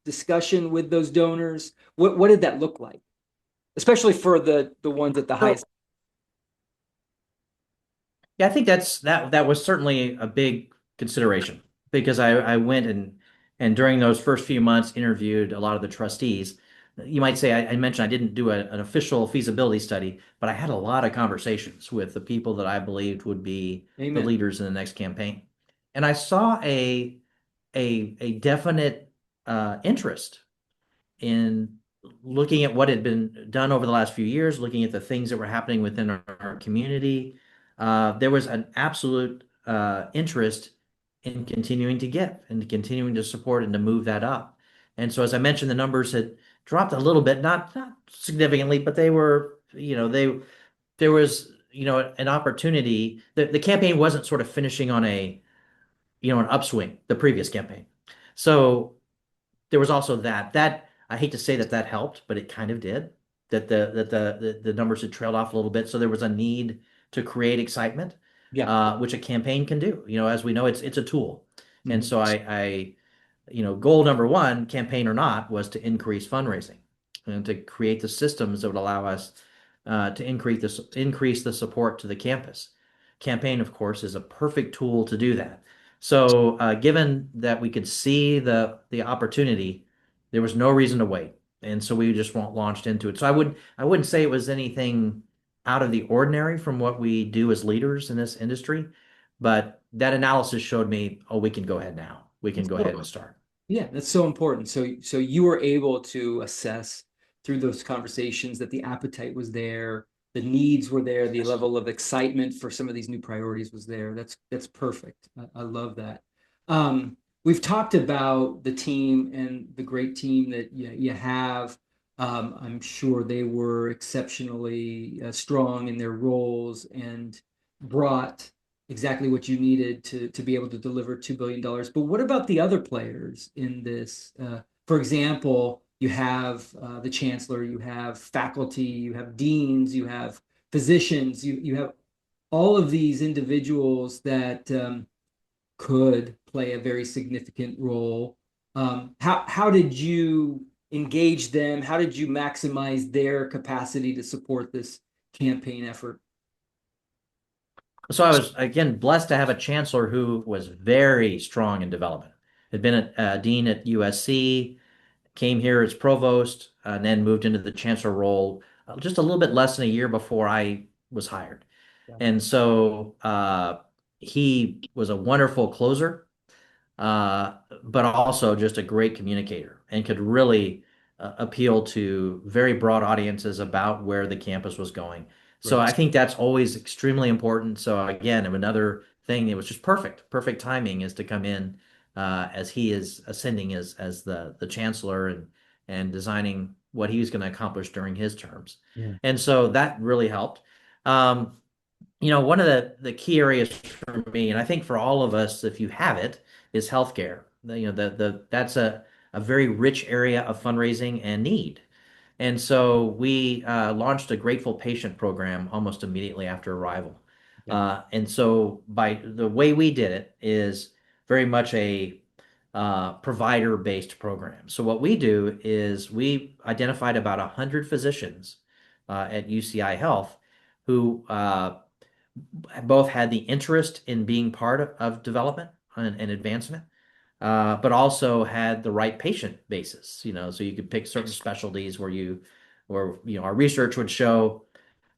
discussion with those donors? What did that look like, especially for the ones at the So highest? yeah, I think that was certainly a big consideration because I went and during those first few months interviewed a lot of the trustees. You might say I mentioned I didn't do an official feasibility study, but I had a lot of conversations with the people that I believed would be the Amen. leaders in the next campaign. And I saw a definite interest in looking at what had been done over the last few years, looking at the things that were happening within our community. There was an absolute interest in continuing to give and continuing to support and to move that up. And so, as I mentioned, the numbers had dropped a little bit, not significantly, but they were, there was, an opportunity. The campaign wasn't sort of finishing on an upswing, the previous campaign. So there was also that I hate to say that helped, but it kind of did. That the numbers had trailed off a little bit, so there was a need to create excitement, Yeah. which a campaign can do. As we know, it's a tool, and Mhm. so goal number one, campaign or not, was to increase fundraising and to create the systems that would allow us to increase the support to the campus. Campaign, of course, is a perfect tool to do that. So, given that we could see the opportunity, there was no reason to wait, and so we just launched into it. So I wouldn't say it was anything out of the ordinary from what we do as leaders in this industry, but that analysis showed me, oh, we can go ahead now. We can go ahead and start. Yeah, that's so important. So you were able to assess through those conversations that the appetite was there, the needs were there, the level of excitement for some of these new priorities was there. That's perfect. I love that. We've talked about the team and the great team that you have. I'm sure they were exceptionally strong in their roles and brought exactly what you needed to be able to deliver $2 billion. But what about the other players in this? For example, you have the chancellor, you have faculty, you have deans, you have physicians, you have all of these individuals that could play a very significant role. How did you engage them? How did you maximize their capacity to support this campaign effort? So I was again blessed to have a chancellor who was very strong in development. Had been a dean at USC, came here as provost, and then moved into the chancellor role just a little bit less than a year before I was hired. Yeah. And so he was a wonderful closer, but also just a great communicator and could really appeal to very broad audiences about where the campus was going. So Right. I think that's always extremely important. So again, another thing that was just perfect timing is to come in as he is ascending as the chancellor and designing what he was going to accomplish during his terms. Yeah. And so that really helped. Um, one of the key areas for me, and I think for all of us, if you have it, is healthcare. That's a very rich area of fundraising and need. And so we launched a Grateful Patient program almost immediately after arrival. Yeah. And so by the way we did it is very much a provider-based program. So what we do is we identified about 100 physicians at UCI Health who both had the interest in being part of development and advancement, but also had the right patient basis. So you could pick certain specialties where our research would show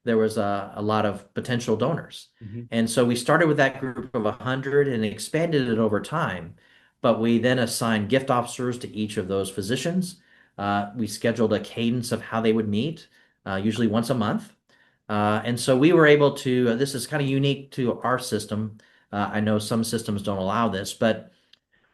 there was a lot of potential donors. Mhm. And so we started with that group of 100 and expanded it over time. But we then assigned gift officers to each of those physicians. We scheduled a cadence of how they would meet, usually once a month. And so we were able to, this is kind of unique to our system. I know some systems don't allow this, but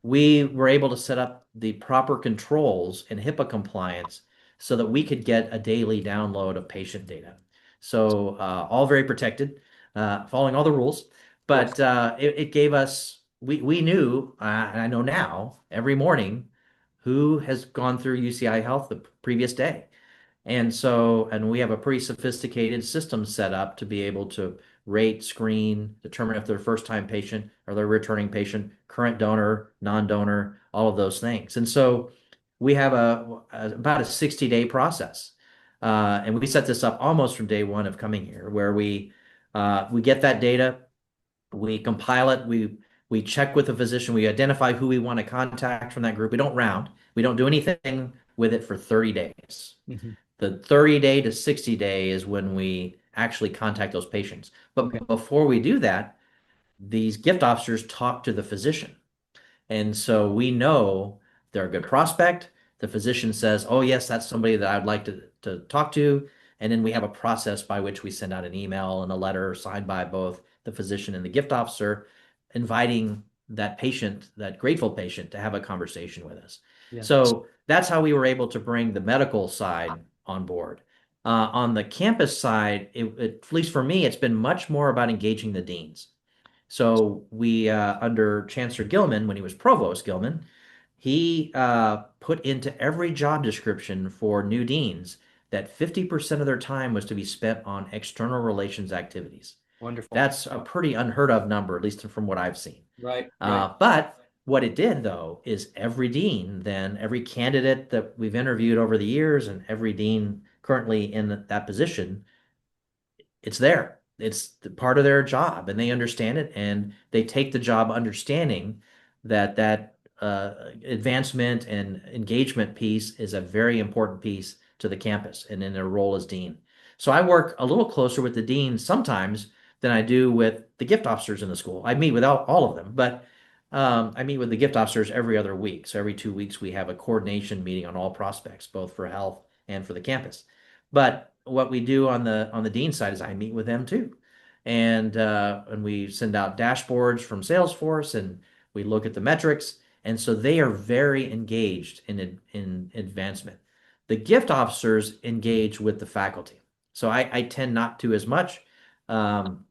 we were able to set up the proper controls and HIPAA compliance so that we could get a daily download of patient data. So all very protected, following all the rules. Of course. But it gave us, we knew, and I know now, every morning who has gone through UCI Health the previous day. And we have a pretty sophisticated system set up to be able to rate, screen, determine if they're a first-time patient or they're a returning patient, current donor, non-donor, all of those things. And so we have about a 60-day process. And we set this up almost from day one of coming here, where we get that data, we compile it, we check with the physician, we identify who we want to contact from that group. We don't round, we don't do anything with it for 30 days. Mhm. The 30-day to 60-day is when we actually contact those patients. Okay. But before we do that, these gift officers talk to the physician. And so we know they're a good prospect. The physician says, oh, yes, that's somebody that I'd like to talk to. And then we have a process by which we send out an email and a letter signed by both the physician and the gift officer, inviting that patient, that grateful patient, to have a conversation with us. Yeah. So that's how we were able to bring the medical side on board. On the campus side, at least for me, it's been much more about engaging the deans. So we, under Chancellor Gilman, when he was Provost Gilman, he put into every job description for new deans that 50% of their time was to be spent on external relations activities. Wonderful. That's a pretty unheard of number, at least from what I've seen. Right. Right. But what it did, though, is every dean, then every candidate that we've interviewed over the years, and every dean currently in that position, it's there. It's part of their job, and they understand it, and they take the job understanding that advancement and engagement piece is a very important piece to the campus and in their role as dean. So I work a little closer with the dean sometimes than I do with the gift officers in the school. I meet with all of them, but I meet with the gift officers every other week. So every 2 weeks we have a coordination meeting on all prospects, both for health and for the campus. But what we do on the dean side is I meet with them too, and we send out dashboards from Salesforce, and we look at the metrics, and so they are very engaged in advancement. The gift officers engage with the faculty, so I tend not to as much. I'm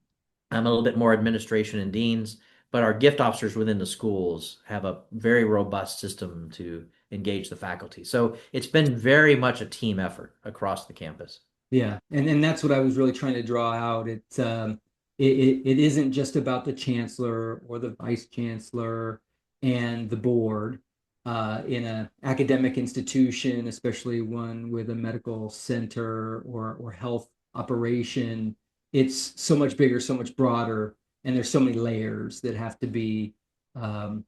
a little bit more administration and deans, but our gift officers within the schools have a very robust system to engage the faculty. So it's been very much a team effort across the campus. Yeah, and that's what I was really trying to draw out. It isn't just about the chancellor or the vice chancellor and the board in an academic institution, especially one with a medical center or health operation. It's so much bigger, so much broader, and there's so many layers that have to be um,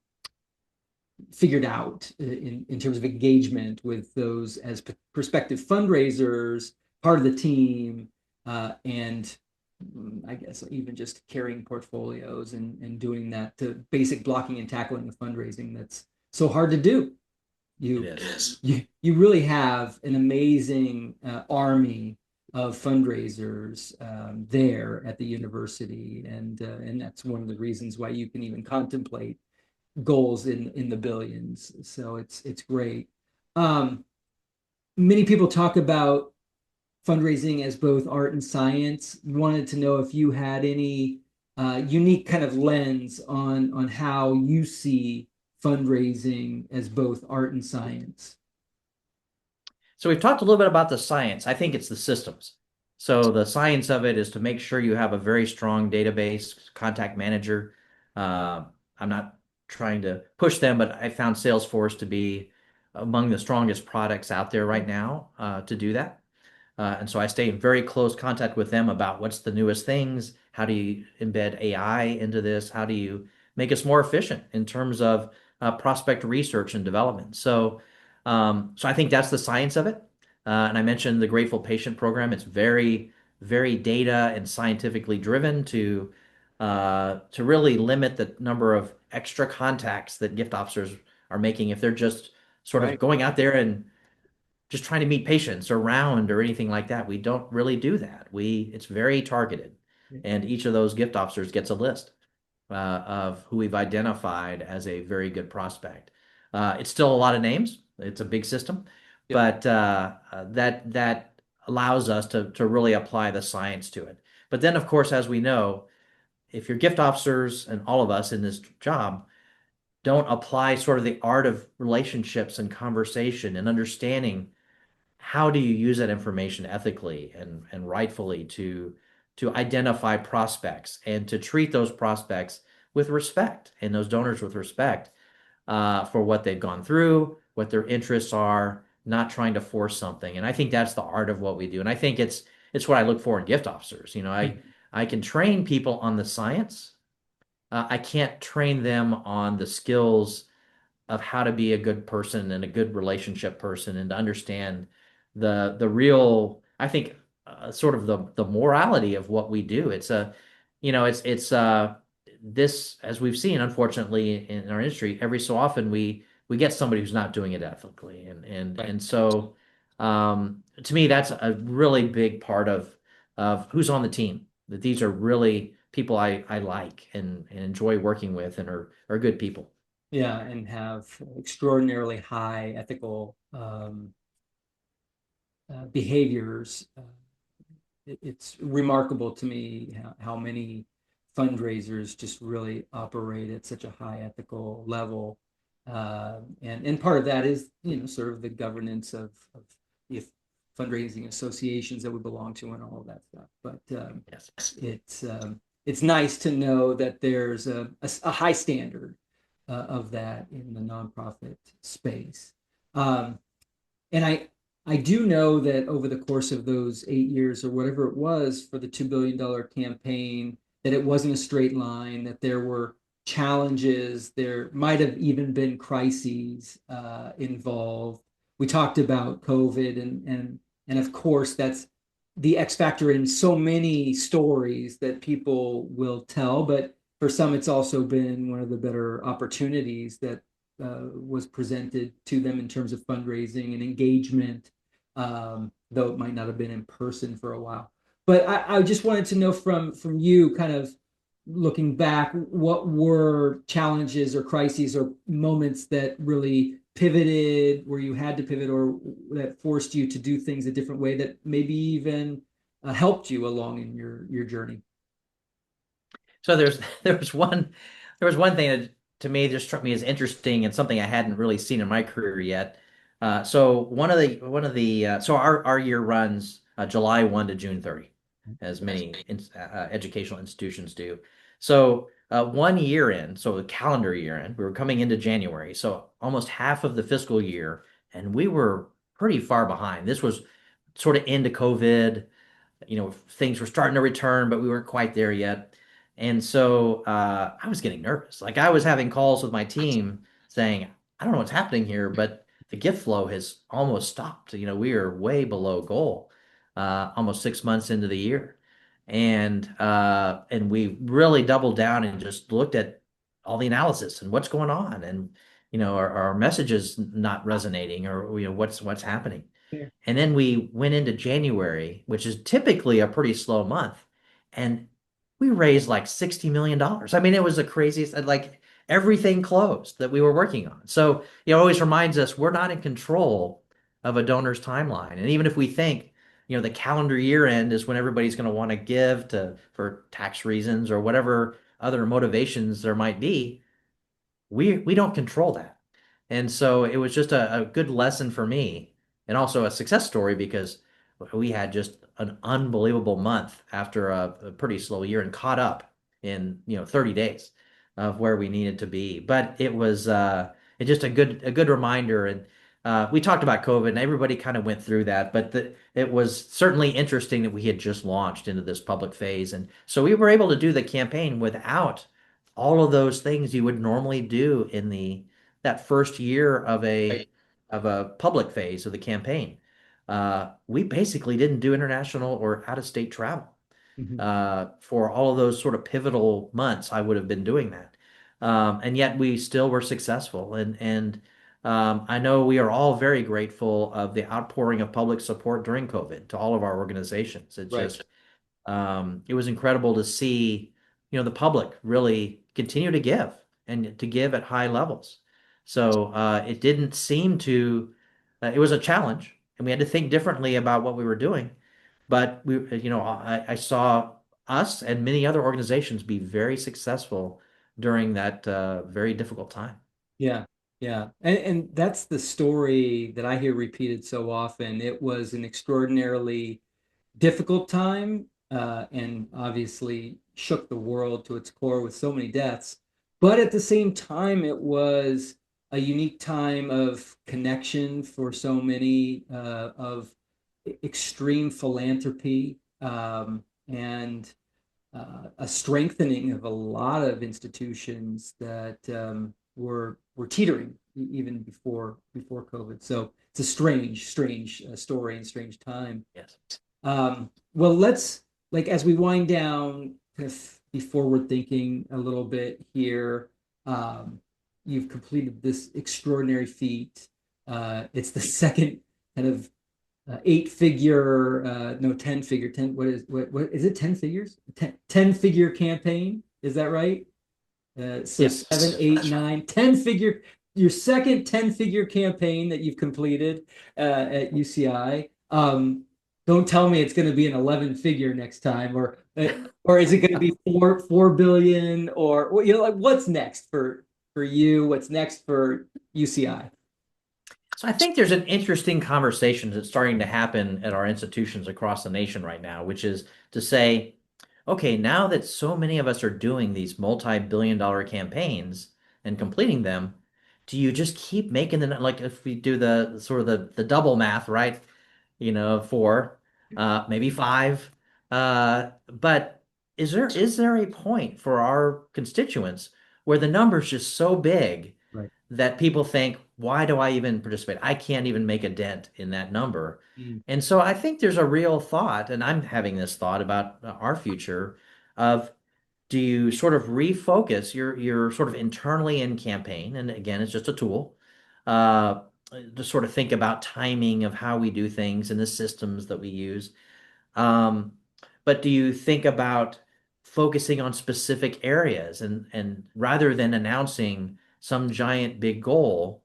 figured out in terms of engagement with those as prospective fundraisers, part of the team, and I guess even just carrying portfolios and doing that to basic blocking and tackling of fundraising that's so hard to do. You It is. you really have an amazing army of fundraisers there at the university, and that's one of the reasons why you can even contemplate goals in the billions. So it's great. Um, Many people talk about fundraising as both art and science. Wanted to know if you had any unique kind of lens on how you see fundraising as both art and science. So we've talked a little bit about the science. I think it's the systems. So the science of it is to make sure you have a very strong database, contact manager. I'm not trying to push them, but I found Salesforce to be among the strongest products out there right now to do that. And so I stay in very close contact with them about what's the newest things, how do you embed AI into this, how do you make us more efficient in terms of prospect research and development. So I think that's the science of it. And I mentioned the Grateful Patient program. It's very, very data and scientifically driven to really limit the number of extra contacts that gift officers are making if they're just sort of Right. going out there and just trying to meet patients or round or anything like that. We don't really do that. It's very targeted, and each of those gift officers gets a list of who we've identified as a very good prospect. It's still a lot of names. It's a big system, Yep. but that allows us to really apply the science to it. But then, of course, as we know, if your gift officers and all of us in this job don't apply sort of the art of relationships and conversation and understanding how do you use that information ethically and rightfully to identify prospects and to treat those prospects with respect and those donors with respect for what they've gone through, what their interests are, not trying to force something. And I think that's the art of what we do. And I think it's what I look for in gift officers. I can train people on the science. I can't train them on the skills of how to be a good person and a good relationship person and to understand the real, I think, sort of the morality of what we do. It's a, it's this, as we've seen, unfortunately, in our industry, every so often we get somebody who's not doing it ethically, Right. and so to me, that's a really big part of who's on the team. That these are really people I like and enjoy working with and are good people. Yeah, and have extraordinarily high ethical behaviors. It's remarkable to me how many fundraisers just really operate at such a high ethical level. And part of that is, sort of the governance of the fundraising associations that we belong to and all of that stuff. But Yes. it's nice to know that there's a high standard of that in the nonprofit space. Um, and I do know that over the course of those 8 years or whatever it was for the $2 billion campaign, that it wasn't a straight line, that there were challenges, there might have even been crises involved. We talked about COVID and of course that's the X factor in so many stories that people will tell, but for some it's also been one of the better opportunities that was presented to them in terms of fundraising and engagement, though it might not have been in person for a while. But I just wanted to know from you, kind of looking back, what were challenges or crises or moments that really pivoted, where you had to pivot, or that forced you to do things a different way that maybe even helped you along in your journey. So there was one thing that to me just struck me as interesting and something I hadn't really seen in my career yet. So so our year runs July 1 to June 30, as many educational institutions do. So 1 year in, so the calendar year in, we were coming into January, so almost half of the fiscal year, and we were pretty far behind. This was sort of into COVID. Things were starting to return, but we weren't quite there yet. And so I was getting nervous. Like I was having calls with my team saying, I don't know what's happening here, but the gift flow has almost stopped. We are way below goal, almost 6 months into the year. And we really doubled down and just looked at all the analysis and what's going on. And, our messages not resonating or, what's happening. Yeah. And then we went into January, which is typically a pretty slow month, and we raised like $60 million. I mean, it was the craziest, like everything closed that we were working on. So it always reminds us we're not in control of a donor's timeline. And even if we think, the calendar year end is when everybody's going to want to give for tax reasons or whatever other motivations there might be, we don't control that. And so it was just a good lesson for me and also a success story because we had just an unbelievable month after a pretty slow year and caught up in 30 days of where we needed to be. But it just a good reminder. And we talked about COVID and everybody kind of went through that, but it was certainly interesting that we had just launched into this public phase. And so we were able to do the campaign without all of those things you would normally do in that first year of a public phase of the campaign. we basically didn't do international or out-of-state travel. Mhm. For all of those sort of pivotal months, I would have been doing that. And yet we still were successful. And I know we are all very grateful of the outpouring of public support during COVID to all of our organizations. Right. It was incredible to see, the public really continue to give and to give at high levels. So it didn't seem to, it was a challenge, and we had to think differently about what we were doing. But I saw us and many other organizations be very successful during that very difficult time. Yeah. Yeah. And that's the story that I hear repeated so often. It was an extraordinarily difficult time, and obviously shook the world to its core with so many deaths. But at the same time, it was a unique time of connection for so many, of extreme philanthropy, and a strengthening of a lot of institutions that, were teetering even before COVID. So it's a strange story and strange time. Yes. Well, let's, like, as we wind down, kind of be forward thinking a little bit here. Um, you've completed this extraordinary feat. It's the second kind of, eight-figure, no, 10-figure, what is it, 10 figures? 10-figure campaign. Is that right? So Yes. seven, eight, nine, 10-figure, your second 10-figure campaign that you've completed, at UCI. Don't tell me it's going to be an 11-figure next time, or is it going to be 4 billion, or like, what's next for you? What's next for UCI? So I think there's an interesting conversation that's starting to happen at our institutions across the nation right now, which is to say, okay, now that so many of us are doing these multi-billion-dollar campaigns and completing them, do you just keep making them, like if we do the sort of the double math, right? Four, maybe five. But is there a point for our constituents where the number's just so big Right. that people think, why do I even participate? I can't even make a dent in that number. Mm. And so I think there's a real thought, and I'm having this thought about our future of, do you sort of refocus your sort of internally in campaign, and again, it's just a tool, uh, to sort of think about timing of how we do things and the systems that we use. Um, but do you think about focusing on specific areas, and rather than announcing some giant big goal,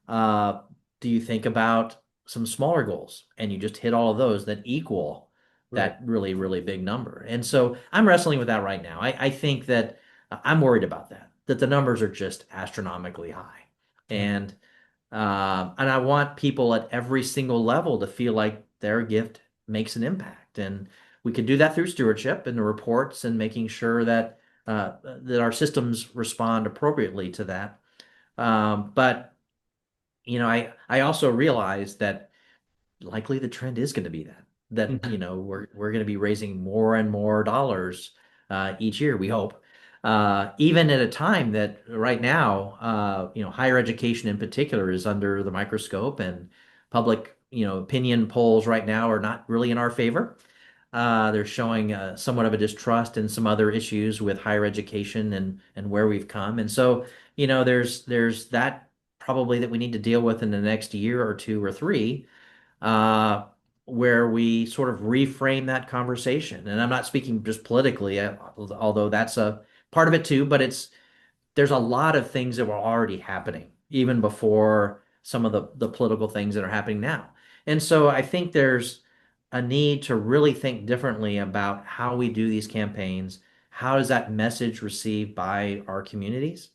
uh, do you think about some smaller goals and you just hit all of those that equal Right. that really, really big number? And so I'm wrestling with that right now. I think that I'm worried about that the numbers are just astronomically high. Right. And I want people at every single level to feel like their gift makes an impact. And we can do that through stewardship and the reports and making sure that our systems respond appropriately to that. But I also realize that likely the trend is going to be that Mhm. we're going to be raising more and more dollars each year, we hope. Even at a time that right now, higher education in particular is under the microscope, and public, opinion polls right now are not really in our favor. They're showing somewhat of a distrust in some other issues with higher education and where we've come. And so, there's that probably that we need to deal with in the next year or two or three, uh, where we sort of reframe that conversation. And I'm not speaking just politically, although that's a part of it too, but there's a lot of things that were already happening even before some of the political things that are happening now. And so I think there's a need to really think differently about how we do these campaigns. How is that message received by our communities?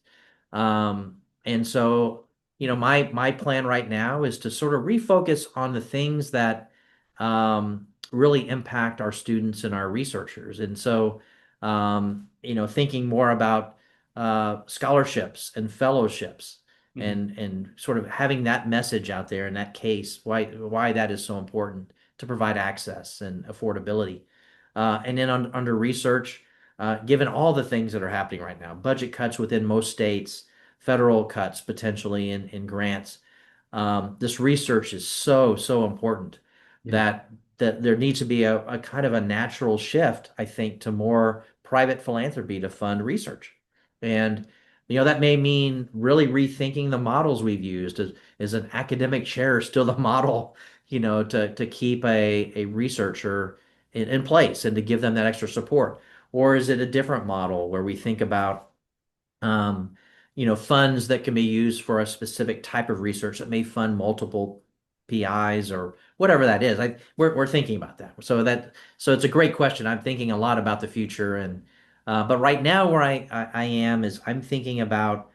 And so, my plan right now is to sort of refocus on the things that really impact our students and our researchers. And so, thinking more about scholarships and fellowships, Mhm. and sort of having that message out there in that case, why that is so important to provide access and affordability. And then under research, given all the things that are happening right now, budget cuts within most states, federal cuts potentially in grants. This research is so, so important. that there needs to be a kind of a natural shift, I think, to more private philanthropy to fund research. And that may mean really rethinking the models we've used. Is an academic chair still the model, to keep a researcher in place and to give them that extra support? Or is it a different model where we think about funds that can be used for a specific type of research that may fund multiple PIs or whatever that is. We're thinking about that. So it's a great question. I'm thinking a lot about the future, and but right now where I am is I'm thinking about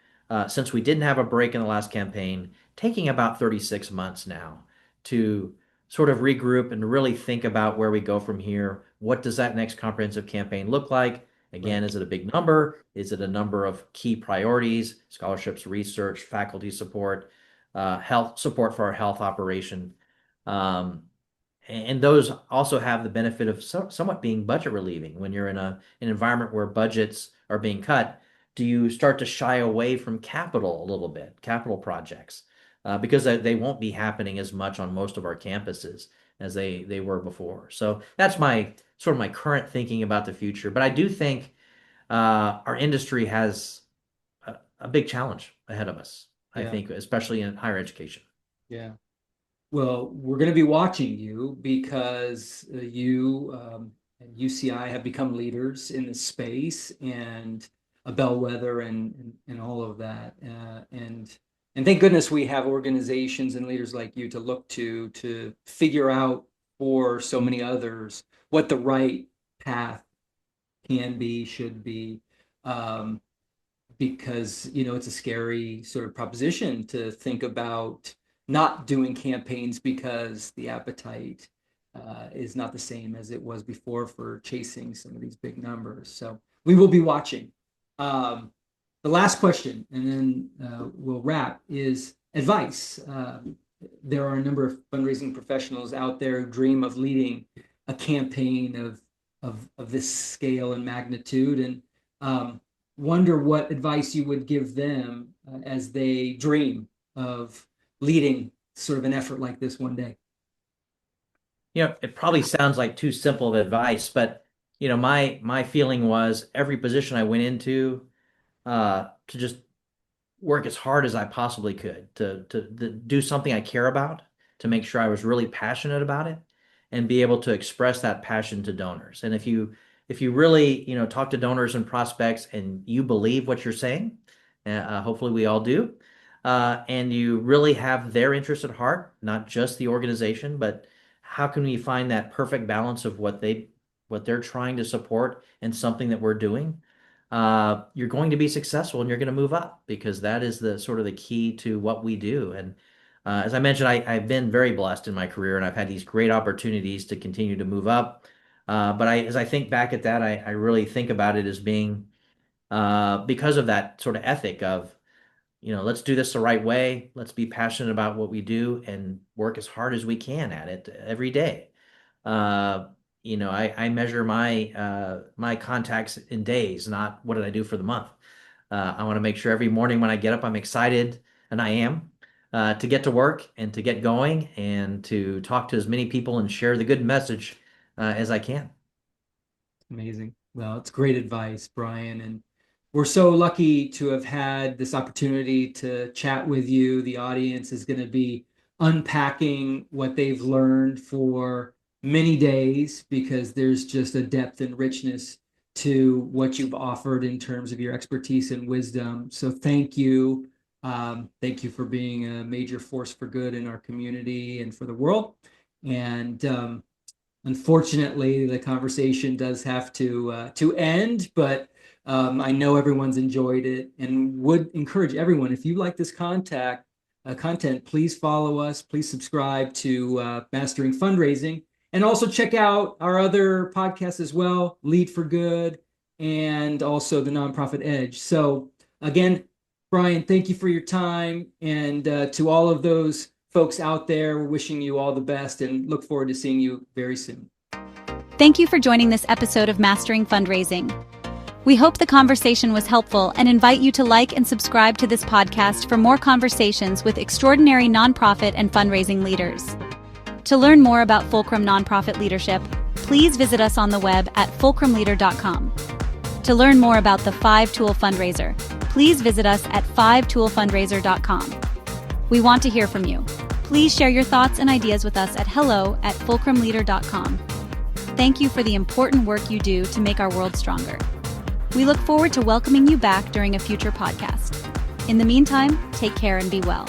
since we didn't have a break in the last campaign, taking about 36 months now to sort of regroup and really think about where we go from here. What does that next comprehensive campaign look like? Again, Right. is it a big number? Is it a number of key priorities, scholarships, research, faculty support, health support for our health operation? Um, and those also have the benefit of somewhat being budget relieving. When you're in an environment where budgets are being cut, do you start to shy away from capital a little bit, capital projects, because they won't be happening as much on most of our campuses as they were before. So that's my sort of my current thinking about the future. But I do think our industry has a big challenge ahead of us. I Yeah. think, especially in higher education. Yeah. Well, we're going to be watching you because you and UCI have become leaders in this space and a bellwether and all of that. And thank goodness we have organizations and leaders like you to look to figure out for so many others what the right path can be, should be. Um, because it's a scary sort of proposition to think about not doing campaigns because the appetite is not the same as it was before for chasing some of these big numbers. So we will be watching. The last question, and then we'll wrap, is advice. There are a number of fundraising professionals out there who dream of leading a campaign of this scale and magnitude, and wonder what advice you would give them as they dream of leading sort of an effort like this one day. It probably sounds like too simple of advice, but my feeling was every position I went into to just work as hard as I possibly could to do something I care about, to make sure I was really passionate about it, and be able to express that passion to donors. And if you really talk to donors and prospects and you believe what you're saying, hopefully we all do, and you really have their interest at heart, not just the organization, but how can we find that perfect balance of what they're trying to support and something that we're doing, you're going to be successful and you're going to move up, because that is the sort of the key to what we do. And as I mentioned, I've been very blessed in my career and I've had these great opportunities to continue to move up. But as I think back at that, I really think about it as being because of that sort of ethic of, let's do this the right way. Let's be passionate about what we do and work as hard as we can at it every day. Uh, I measure my contacts in days, not what did I do for the month. I want to make sure every morning when I get up, I'm excited, and I am, to get to work and to get going and to talk to as many people and share the good message as I can. Amazing. Well, it's great advice, Brian. And we're so lucky to have had this opportunity to chat with you. The audience is going to be unpacking what they've learned for many days, because there's just a depth and richness to what you've offered in terms of your expertise and wisdom. So thank you. Thank you for being a major force for good in our community and for the world. And unfortunately, the conversation does have to end, but I know everyone's enjoyed it and would encourage everyone, if you like this content, please follow us. Please subscribe to Mastering Fundraising, and also check out our other podcasts as well, Lead for Good, and also the Nonprofit Edge. So again, Brian, thank you for your time, and to all of those folks out there, we're wishing you all the best and look forward to seeing you very soon. Thank you for joining this episode of Mastering Fundraising. We hope the conversation was helpful and invite you to like and subscribe to this podcast for more conversations with extraordinary nonprofit and fundraising leaders. To learn more about Fulcrum Nonprofit Leadership, please visit us on the web at fulcrumleader.com. To learn more about the 5-Tool Fundraiser, please visit us at 5toolfundraiser.com. We want to hear from you. Please share your thoughts and ideas with us at hello@fulcrumleader.com. Thank you for the important work you do to make our world stronger. We look forward to welcoming you back during a future podcast. In the meantime, take care and be well.